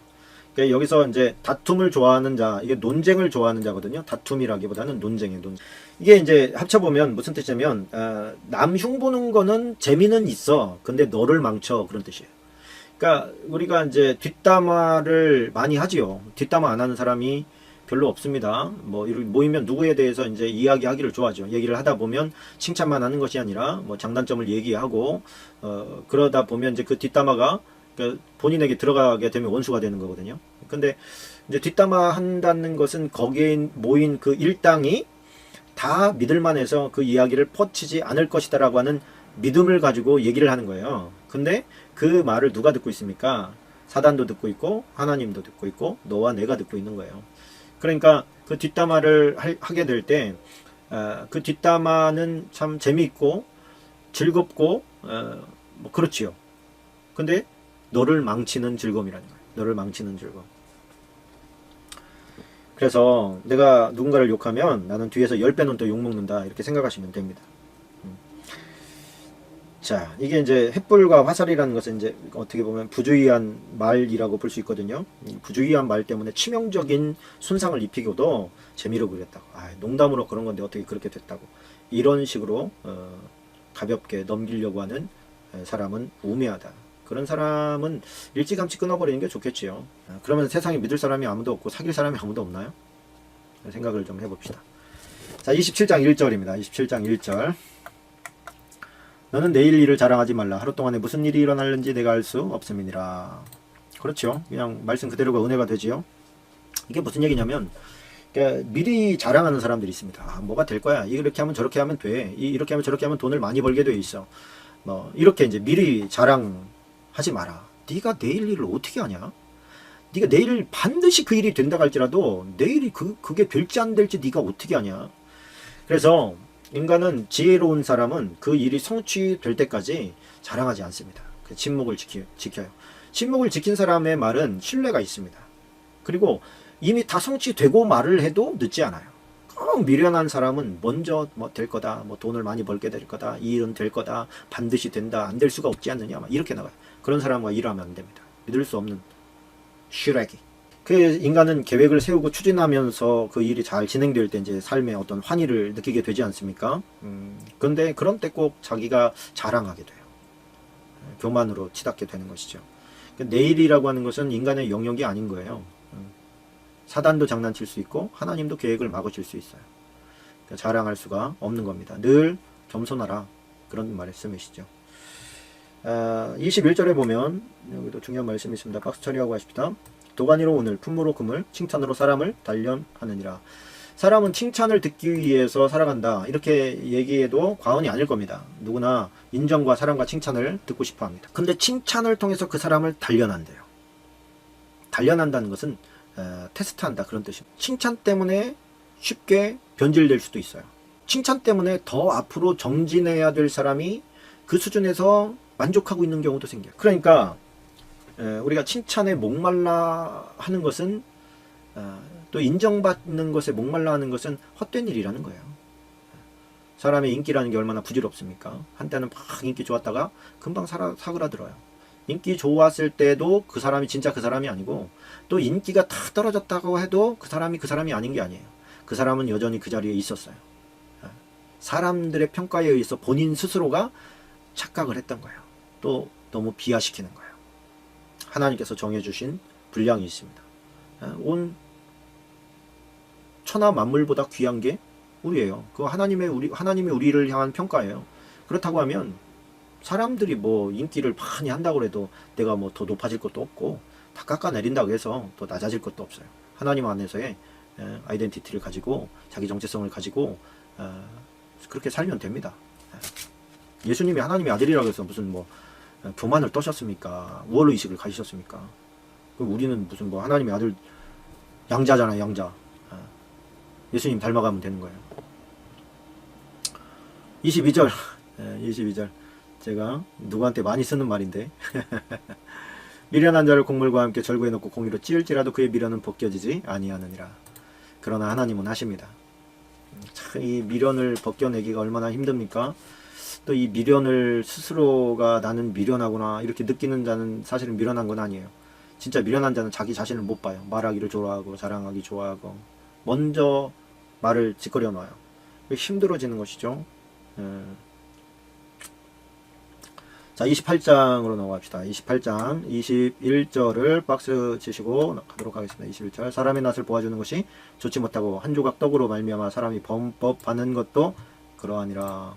그러니까 여기서 이제 다툼을 좋아하는 자, 이게 논쟁을 좋아하는 자거든요. 다툼이라기보다는 논쟁이에요. 이게 이제 합쳐보면 무슨 뜻이냐면, 남 흉보는 거는 재미는 있어. 근데 너를 망쳐. 그런 뜻이에요. 그러니까 우리가 이제 뒷담화를 많이 하지요. 뒷담화 안 하는 사람이 별로 없습니다. 뭐 모이면 누구에 대해서 이제 이야기하기를 좋아하죠. 얘기를 하다 보면 칭찬만 하는 것이 아니라 뭐 장단점을 얘기하고 그러다 보면 이제 그 뒷담화가 본인에게 들어가게 되면 원수가 되는 거거든요. 근데 이제 뒷담화 한다는 것은 거기에 모인 그 일당이 다 믿을만해서 그 이야기를 퍼치지 않을 것이다라고 하는 믿음을 가지고 얘기를 하는 거예요. 근데 그 말을 누가 듣고 있습니까? 사단도 듣고 있고 하나님도 듣고 있고 너와 내가 듣고 있는 거예요. 그러니까 그 뒷담화를 하게 될 때 그 뒷담화는 참 재미있고 즐겁고 뭐 그렇지요. 근데 너를 망치는 즐거움이라는 거예요. 너를 망치는 즐거움. 그래서 내가 누군가를 욕하면 나는 뒤에서 10배는 더 욕먹는다 이렇게 생각하시면 됩니다. 자, 이게 이제 횃불과 화살이라는 것은 이제 어떻게 보면 부주의한 말이라고 볼 수 있거든요. 부주의한 말 때문에 치명적인 손상을 입히고도 재미로 그렸다고. 농담으로 그런 건데 어떻게 그렇게 됐다고. 이런 식으로 가볍게 넘기려고 하는 사람은 우매하다. 그런 사람은 일찌감치 끊어버리는 게 좋겠지요. 그러면 세상에 믿을 사람이 아무도 없고 사귈 사람이 아무도 없나요? 생각을 좀 해봅시다. 자, 27장 1절입니다. 27장 1절. 너는 내일 일을 자랑하지 말라. 하루 동안에 무슨 일이 일어날는지 내가 알 수 없음이니라. 그렇죠. 그냥 말씀 그대로가 은혜가 되지요. 이게 무슨 얘기냐면 그러니까 미리 자랑하는 사람들이 있습니다. 뭐가 될 거야. 이렇게 하면 저렇게 하면 돼. 이렇게 하면 저렇게 하면 돈을 많이 벌게 돼 있어. 뭐 이렇게 이제 미리 자랑하지 마라. 네가 내일 일을 어떻게 하냐? 네가 내일 반드시 그 일이 된다 할지라도 내일이 그게 될지 안 될지 네가 어떻게 하냐? 그래서 인간은 지혜로운 사람은 그 일이 성취될 때까지 자랑하지 않습니다. 그 침묵을 지켜요. 침묵을 지킨 사람의 말은 신뢰가 있습니다. 그리고 이미 다 성취되고 말을 해도 늦지 않아요. 미련한 사람은 먼저 뭐 될 거다, 뭐 돈을 많이 벌게 될 거다, 이 일은 될 거다, 반드시 된다, 안 될 수가 없지 않느냐, 막 이렇게 나가요. 그런 사람과 일하면 안 됩니다. 믿을 수 없는 슈렉이. 그 인간은 계획을 세우고 추진하면서 그 일이 잘 진행될 때 이제 삶의 어떤 환희를 느끼게 되지 않습니까? 근데 그런 때 꼭 자기가 자랑하게 돼요. 교만으로 치닫게 되는 것이죠. 내일이라고 하는 것은 인간의 영역이 아닌 거예요. 사단도 장난칠 수 있고 하나님도 계획을 막으실 수 있어요. 그러니까 자랑할 수가 없는 겁니다. 늘 겸손하라. 그런 말씀이시죠. 21절에 보면 여기도 중요한 말씀이 있습니다. 박수 처리하고 가십시다. 도가니로 오늘, 품으로 금을, 칭찬으로 사람을 단련하느니라. 사람은 칭찬을 듣기 위해서 살아간다. 이렇게 얘기해도 과언이 아닐 겁니다. 누구나 인정과 사랑과 칭찬을 듣고 싶어 합니다. 근데 칭찬을 통해서 그 사람을 단련한대요. 단련한다는 것은 테스트한다 그런 뜻입니다. 칭찬 때문에 쉽게 변질될 수도 있어요. 칭찬 때문에 더 앞으로 정진해야 될 사람이 그 수준에서 만족하고 있는 경우도 생겨요. 그러니까 우리가 칭찬에 목말라 하는 것은 또 인정받는 것에 목말라 하는 것은 헛된 일이라는 거예요. 사람의 인기라는 게 얼마나 부질없습니까? 한때는 막 인기 좋았다가 금방 사그라들어요. 인기 좋았을 때도 그 사람이 진짜 그 사람이 아니고 또 인기가 다 떨어졌다고 해도 그 사람이 아닌 게 아니에요. 그 사람은 여전히 그 자리에 있었어요. 사람들의 평가에 의해서 본인 스스로가 착각을 했던 거예요. 또 너무 비하시키는 거예요. 하나님께서 정해주신 분량이 있습니다. 온 천하 만물보다 귀한 게 우리예요. 그 하나님의 우리를 향한 평가예요. 그렇다고 하면 사람들이 뭐 인기를 많이 한다고 해도 내가 뭐 더 높아질 것도 없고 다 깎아내린다고 해서 더 낮아질 것도 없어요. 하나님 안에서의 아이덴티티를 가지고 자기 정체성을 가지고 그렇게 살면 됩니다. 예수님이 하나님의 아들이라고 해서 무슨 뭐 교만을 떠셨습니까? 우월 의식을 가지셨습니까? 우리는 무슨 뭐 하나님의 아들 양자잖아요, 양자. 예수님 닮아가면 되는 거예요. 22절, 22절. 제가 누구한테 많이 쓰는 말인데 미련한 자를 곡물과 함께 절구해 놓고 공의로 찌을지라도 그의 미련은 벗겨지지 아니하느니라. 그러나 하나님은 하십니다. 이 미련을 벗겨내기가 얼마나 힘듭니까? 또 이 미련을 스스로가 나는 미련하구나 이렇게 느끼는 자는 사실은 미련한 건 아니에요. 진짜 미련한 자는 자기 자신을 못 봐요. 말하기를 좋아하고 자랑하기 좋아하고 먼저 말을 짓거려 놔요. 힘들어지는 것이죠. 자, 28장으로 넘어갑시다. 28장 21절을 박스 치시고 가도록 하겠습니다. 21절. 사람의 낯을 보아주는 것이 좋지 못하고 한 조각 떡으로 말미암아 사람이 범법하는 것도 그러하니라.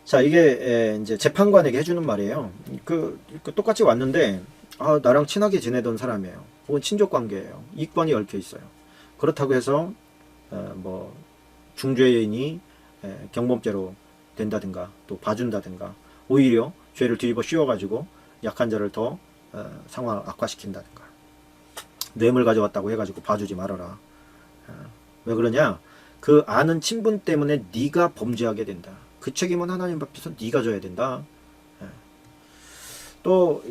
자, 이게 이제 재판관에게 해주는 말이에요. 똑같이 왔는데 나랑 친하게 지내던 사람이에요. 혹은 친족 관계예요. 이권이 얽혀 있어요. 그렇다고 해서 뭐 중죄인이 경범죄로 된다든가 또 봐준다든가 오히려 죄를 뒤집어 씌워가지고 약한 자를 더 상황을 악화시킨다든가 뇌물 가져왔다고 해가지고 봐주지 말아라. 왜 그러냐? 그 아는 친분 때문에 네가 범죄하게 된다. 그 책임은 하나님 앞에서 네가 져야 된다. 또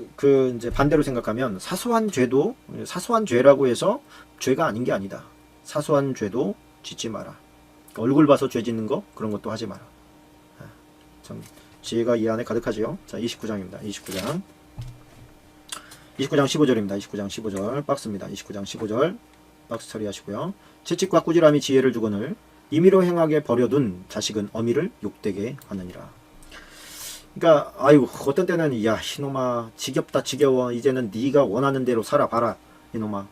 이제 반대로 생각하면 사소한 죄라고 해서 죄가 아닌 게 아니다. 사소한 죄도 짓지 마라. 얼굴 봐서 죄 짓는 거 그런 것도 하지 마라. 참 지혜가 이 안에 가득하지요. 자, 29장입니다. 29장 15절입니다. 29장 15절 박스입니다. 29장 15절 박스 처리하시고요. 채찍과 꾸지람이 지혜를 주거늘 임의로 행하게 버려둔 자식은 어미를 욕되게 하느니라. 그러니까 어떤 때는 야 이놈아 지겹다 지겨워 이제는 네가 원하는 대로 살아봐라 이놈아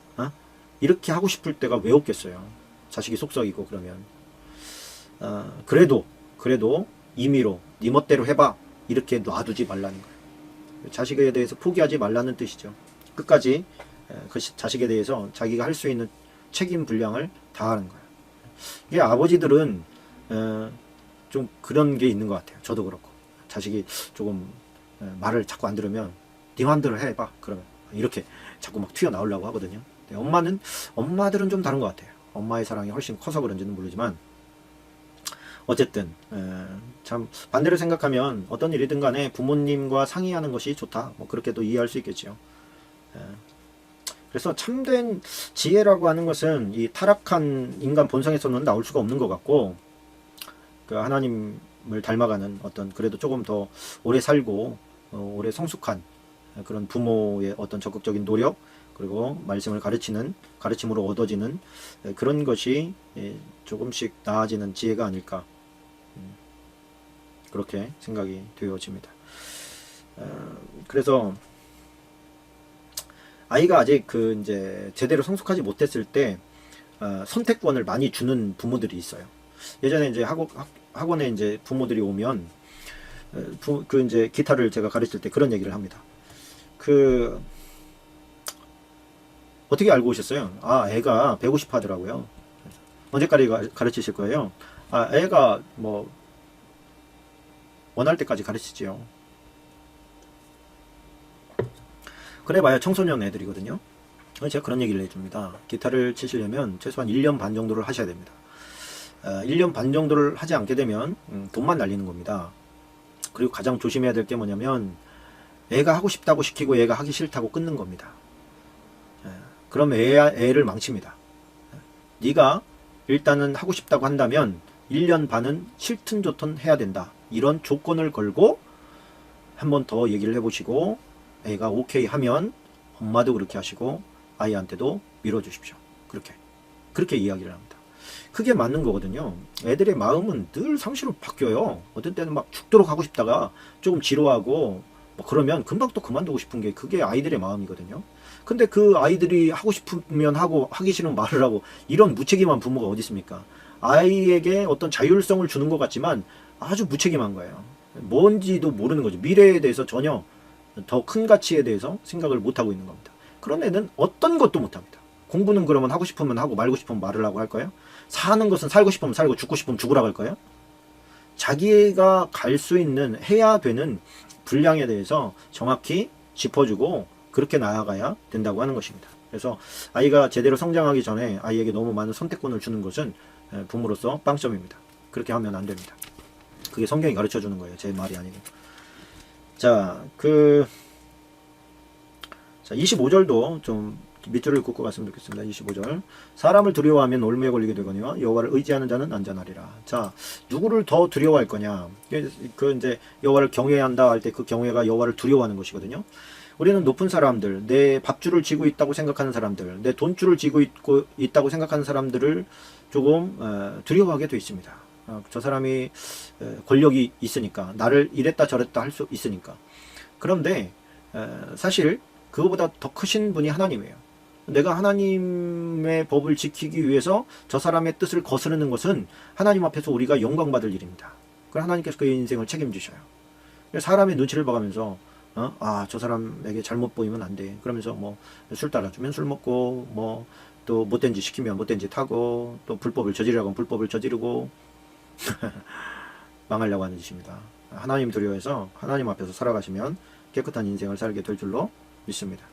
이렇게 하고 싶을 때가 왜 없겠어요. 자식이 속썩이고 그러면 그래도 임의로 네 멋대로 해봐 이렇게 놔두지 말라는 거예요. 자식에 대해서 포기하지 말라는 뜻이죠. 끝까지 그 자식에 대해서 자기가 할 수 있는 책임 분량을 다하는 거예요. 이게 아버지들은 좀 그런 게 있는 것 같아요. 저도 그렇고 자식이 조금 말을 자꾸 안 들으면 네 맘대로 해봐 그러면 이렇게 자꾸 막 튀어나오려고 하거든요. 엄마들은 좀 다른 것 같아요. 엄마의 사랑이 훨씬 커서 그런지는 모르지만 어쨌든 참 반대로 생각하면 어떤 일이든 간에 부모님과 상의하는 것이 좋다 뭐 그렇게 또 이해할 수 있겠죠. 그래서 참된 지혜라고 하는 것은 이 타락한 인간 본성에서는 나올 수가 없는 것 같고 그 하나님을 닮아가는 어떤 그래도 조금 더 오래 살고 오래 성숙한 그런 부모의 어떤 적극적인 노력 그리고 말씀을 가르침으로 얻어지는 그런 것이 조금씩 나아지는 지혜가 아닐까 그렇게 생각이 되어집니다. 그래서 아이가 아직 이제 제대로 성숙하지 못했을 때 선택권을 많이 주는 부모들이 있어요. 예전에 이제 학원에 이제 부모들이 오면 이제 기타를 제가 가르칠 때 그런 얘기를 합니다. 어떻게 알고 오셨어요? 애가 배우고 싶어 하더라고요. 언제까지 가르치실 거예요? 애가 뭐 원할 때까지 가르치지요. 그래봐야 청소년 애들이거든요. 제가 그런 얘기를 해줍니다. 기타를 치시려면 최소한 1년 반 정도를 하셔야 됩니다. 1년 반 정도를 하지 않게 되면 돈만 날리는 겁니다. 그리고 가장 조심해야 될 게 뭐냐면 애가 하고 싶다고 시키고 애가 하기 싫다고 끊는 겁니다. 그럼 애를 망칩니다. 네가 일단은 하고 싶다고 한다면 1년 반은 싫든 좋든 해야 된다. 이런 조건을 걸고 한 번 더 얘기를 해보시고 애가 오케이 하면 엄마도 그렇게 하시고 아이한테도 밀어주십시오. 그렇게 이야기를 합니다. 그게 맞는 거거든요. 애들의 마음은 늘 상시로 바뀌어요. 어떤 때는 막 죽도록 하고 싶다가 조금 지루하고 뭐 그러면 금방 또 그만두고 싶은 게 그게 아이들의 마음이거든요. 근데 그 아이들이 하고 싶으면 하고 하기 싫으면 말을 하고 이런 무책임한 부모가 어디 있습니까? 아이에게 어떤 자율성을 주는 것 같지만 아주 무책임한 거예요. 뭔지도 모르는 거죠. 미래에 대해서 전혀 더 큰 가치에 대해서 생각을 못하고 있는 겁니다. 그런 애는 어떤 것도 못합니다. 공부는 그러면 하고 싶으면 하고 말고 싶으면 말을 하고 할 거예요? 사는 것은 살고 싶으면 살고 죽고 싶으면 죽으라고 할 거예요? 자기가 갈 수 있는 해야 되는 분량에 대해서 정확히 짚어주고 그렇게 나아가야 된다고 하는 것입니다. 그래서 아이가 제대로 성장하기 전에 아이에게 너무 많은 선택권을 주는 것은 부모로서 빵점입니다. 그렇게 하면 안 됩니다. 그게 성경이 가르쳐 주는 거예요. 제 말이 아니고. 자, 25절도 좀 밑줄을 긋고 갔으면 좋겠습니다. 25절. 사람을 두려워하면 올무에 걸리게 되거니와 여호와를 의지하는 자는 안전하리라. 자, 누구를 더 두려워할 거냐? 이제 여호와를 경외한다 할 때 그 경외가 여호와를 두려워하는 것이거든요. 우리는 높은 사람들, 내 밥줄을 쥐고 있다고 생각하는 사람들, 내 돈줄을 쥐고 있다고 생각하는 사람들을 조금 두려워하게 돼 있습니다. 저 사람이 권력이 있으니까, 나를 이랬다 저랬다 할 수 있으니까. 그런데 사실 그거보다 더 크신 분이 하나님이에요. 내가 하나님의 법을 지키기 위해서 저 사람의 뜻을 거스르는 것은 하나님 앞에서 우리가 영광받을 일입니다. 그럼 하나님께서 그의 인생을 책임지셔요. 사람의 눈치를 봐가면서 저 사람에게 잘못 보이면 안 돼. 그러면서 뭐 술 따라주면 술 먹고, 뭐 또 못된 짓 시키면 못된 짓 하고, 또 불법을 저지르라고 하면 불법을 저지르고 망하려고 하는 짓입니다. 하나님 두려워해서 하나님 앞에서 살아가시면 깨끗한 인생을 살게 될 줄로 믿습니다.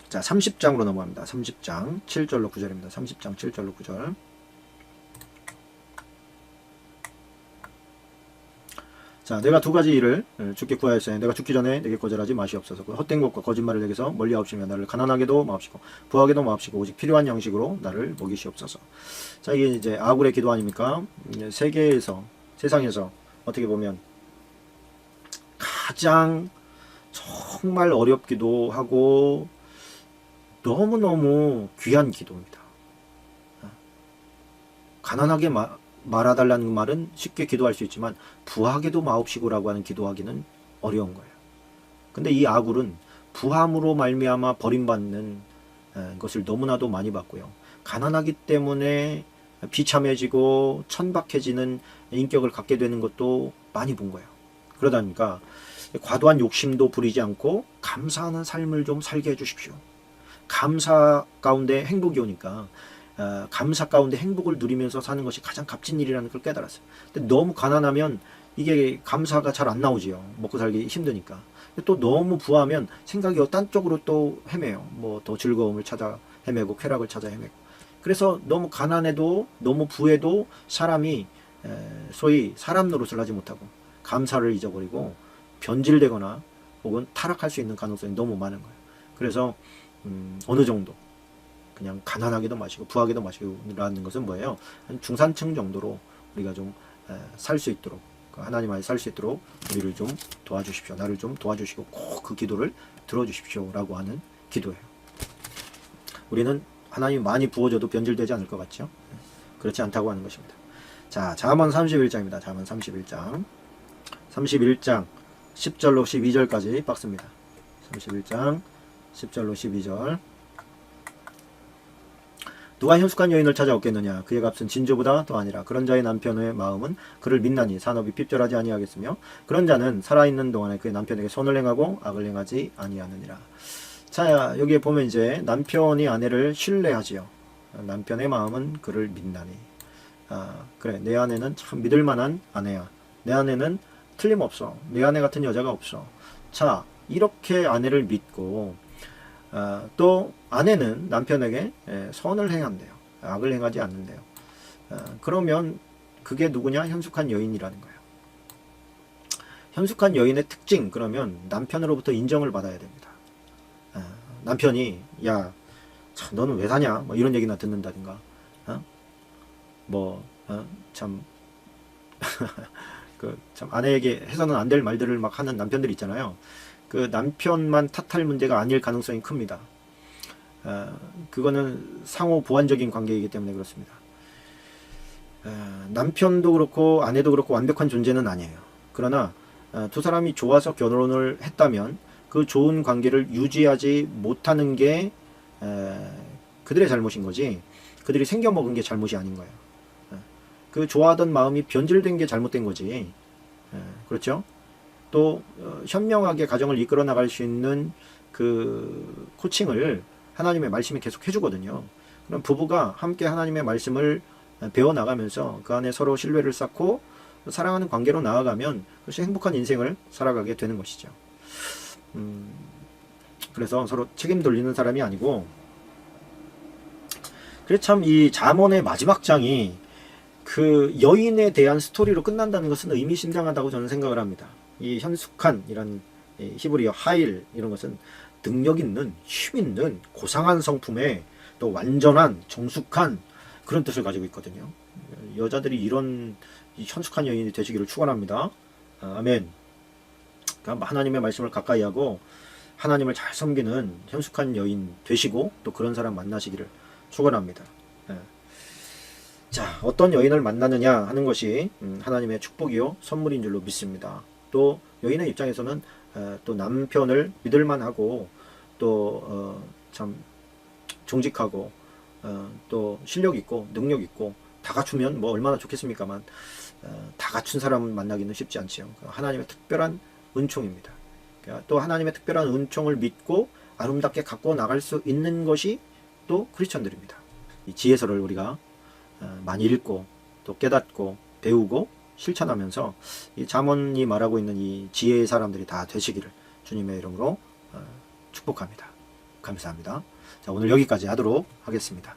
자, 30장으로 넘어갑니다. 30장 7절로 9절입니다. 30장 7절로 9절. 자, 내가 두 가지 일을 주께 구하였으니 내가 죽기 전에 내게 거절하지 마시옵소서. 그 헛된 것과 거짓말을 내게서 멀리 하옵시며 나를 가난하게도 마옵시고 부하게도 마옵시고 오직 필요한 양식으로 나를 먹이시옵소서. 자, 이게 이제 아굴의 기도 아닙니까? 세상에서 어떻게 보면 가장 정말 어렵기도 하고 너무너무 귀한 기도입니다. 가난하게 말아달라는 말은 쉽게 기도할 수 있지만 부하게도 마옵시고라고 하는 기도하기는 어려운 거예요. 근데 이 아굴은 부함으로 말미암아 버림받는 것을 너무나도 많이 받고요. 가난하기 때문에 비참해지고 천박해지는 인격을 갖게 되는 것도 많이 본 거예요. 그러다 보니까 과도한 욕심도 부리지 않고 감사하는 삶을 좀 살게 해주십시오. 감사 가운데 행복이 오니까 감사 가운데 행복을 누리면서 사는 것이 가장 값진 일이라는 걸 깨달았어요. 근데 너무 가난하면 이게 감사가 잘 안 나오지요. 먹고 살기 힘드니까. 또 너무 부하면 생각이 딴 쪽으로 또 헤매요. 뭐 더 즐거움을 찾아 헤매고 쾌락을 찾아 헤매고. 그래서 너무 가난해도 너무 부해도 사람이 소위 사람 노릇을 하지 못하고 감사를 잊어버리고 변질되거나 혹은 타락할 수 있는 가능성이 너무 많은 거예요. 그래서 어느 정도 그냥 가난하게도 마시고 부하게도 마시고라는 것은 뭐예요? 한 중산층 정도로 우리가 좀 살 수 있도록 하나님 안에 살 수 있도록 우리를 좀 도와주십시오. 나를 좀 도와주시고 꼭 그 기도를 들어주십시오 라고 하는 기도예요. 우리는 하나님이 많이 부어줘도 변질되지 않을 것 같죠? 그렇지 않다고 하는 것입니다. 자, 잠언 31장입니다. 잠언 31장 10절로 12절까지 박습니다. 31장 10절로 12절. 누가 현숙한 여인을 찾아 얻겠느냐? 그의 값은 진주보다 더 아니라. 그런 자의 남편의 마음은 그를 믿나니 산업이 핍절하지 아니하겠으며 그런 자는 살아있는 동안에 그의 남편에게 선을 행하고 악을 행하지 아니하느니라. 자, 여기에 보면 이제 남편이 아내를 신뢰하지요. 남편의 마음은 그를 믿나니. 그래, 내 아내는 참 믿을 만한 아내야. 내 아내는 틀림없어. 내 아내 같은 여자가 없어. 자, 이렇게 아내를 믿고 또 아내는 남편에게 선을 행한대요. 악을 행하지 않는데요. 그러면 그게 누구냐? 현숙한 여인이라는 거예요. 현숙한 여인의 특징, 그러면 남편으로부터 인정을 받아야 됩니다. 남편이 야, 참, 너는 왜 사냐? 뭐 이런 얘기나 듣는다든가, 참 참 아내에게 해서는 안 될 말들을 막 하는 남편들 있잖아요. 그 남편만 탓할 문제가 아닐 가능성이 큽니다. 그거는 상호 보완적인 관계이기 때문에 그렇습니다. 남편도 그렇고 아내도 그렇고 완벽한 존재는 아니에요. 그러나 두 사람이 좋아서 결혼을 했다면 그 좋은 관계를 유지하지 못하는 게 그들의 잘못인 거지, 그들이 생겨먹은 게 잘못이 아닌 거예요. 그 좋아하던 마음이 변질된 게 잘못된 거지. 그렇죠? 또 현명하게 가정을 이끌어 나갈 수 있는 그 코칭을 하나님의 말씀이 계속 해주거든요. 그럼 부부가 함께 하나님의 말씀을 배워 나가면서 그 안에 서로 신뢰를 쌓고 사랑하는 관계로 나아가면 그것이 행복한 인생을 살아가게 되는 것이죠. 그래서 서로 책임 돌리는 사람이 아니고, 그래서 참 이 잠언의 마지막 장이 그 여인에 대한 스토리로 끝난다는 것은 의미심장하다고 저는 생각을 합니다. 이 현숙한이란 히브리어 하일 이런 것은 능력 있는, 힘 있는, 고상한 성품에 또 완전한, 정숙한 그런 뜻을 가지고 있거든요. 여자들이 이런 현숙한 여인이 되시기를 축원합니다. 아멘. 그러니까 하나님의 말씀을 가까이 하고 하나님을 잘 섬기는 현숙한 여인 되시고 또 그런 사람 만나시기를 축원합니다. 자, 어떤 여인을 만나느냐 하는 것이 하나님의 축복이요 선물인 줄로 믿습니다. 또 여인의 입장에서는 또 남편을 믿을만하고 또 참 정직하고 또 실력 있고 능력 있고 다 갖추면 뭐 얼마나 좋겠습니까만 다 갖춘 사람을 만나기는 쉽지 않지요. 하나님의 특별한 은총입니다. 또 하나님의 특별한 은총을 믿고 아름답게 갖고 나갈 수 있는 것이 또 크리스천들입니다. 이 지혜서를 우리가 많이 읽고 또 깨닫고 배우고 실천하면서 이 잠언이 말하고 있는 이 지혜의 사람들이 다 되시기를 주님의 이름으로 축복합니다. 감사합니다. 자, 오늘 여기까지 하도록 하겠습니다.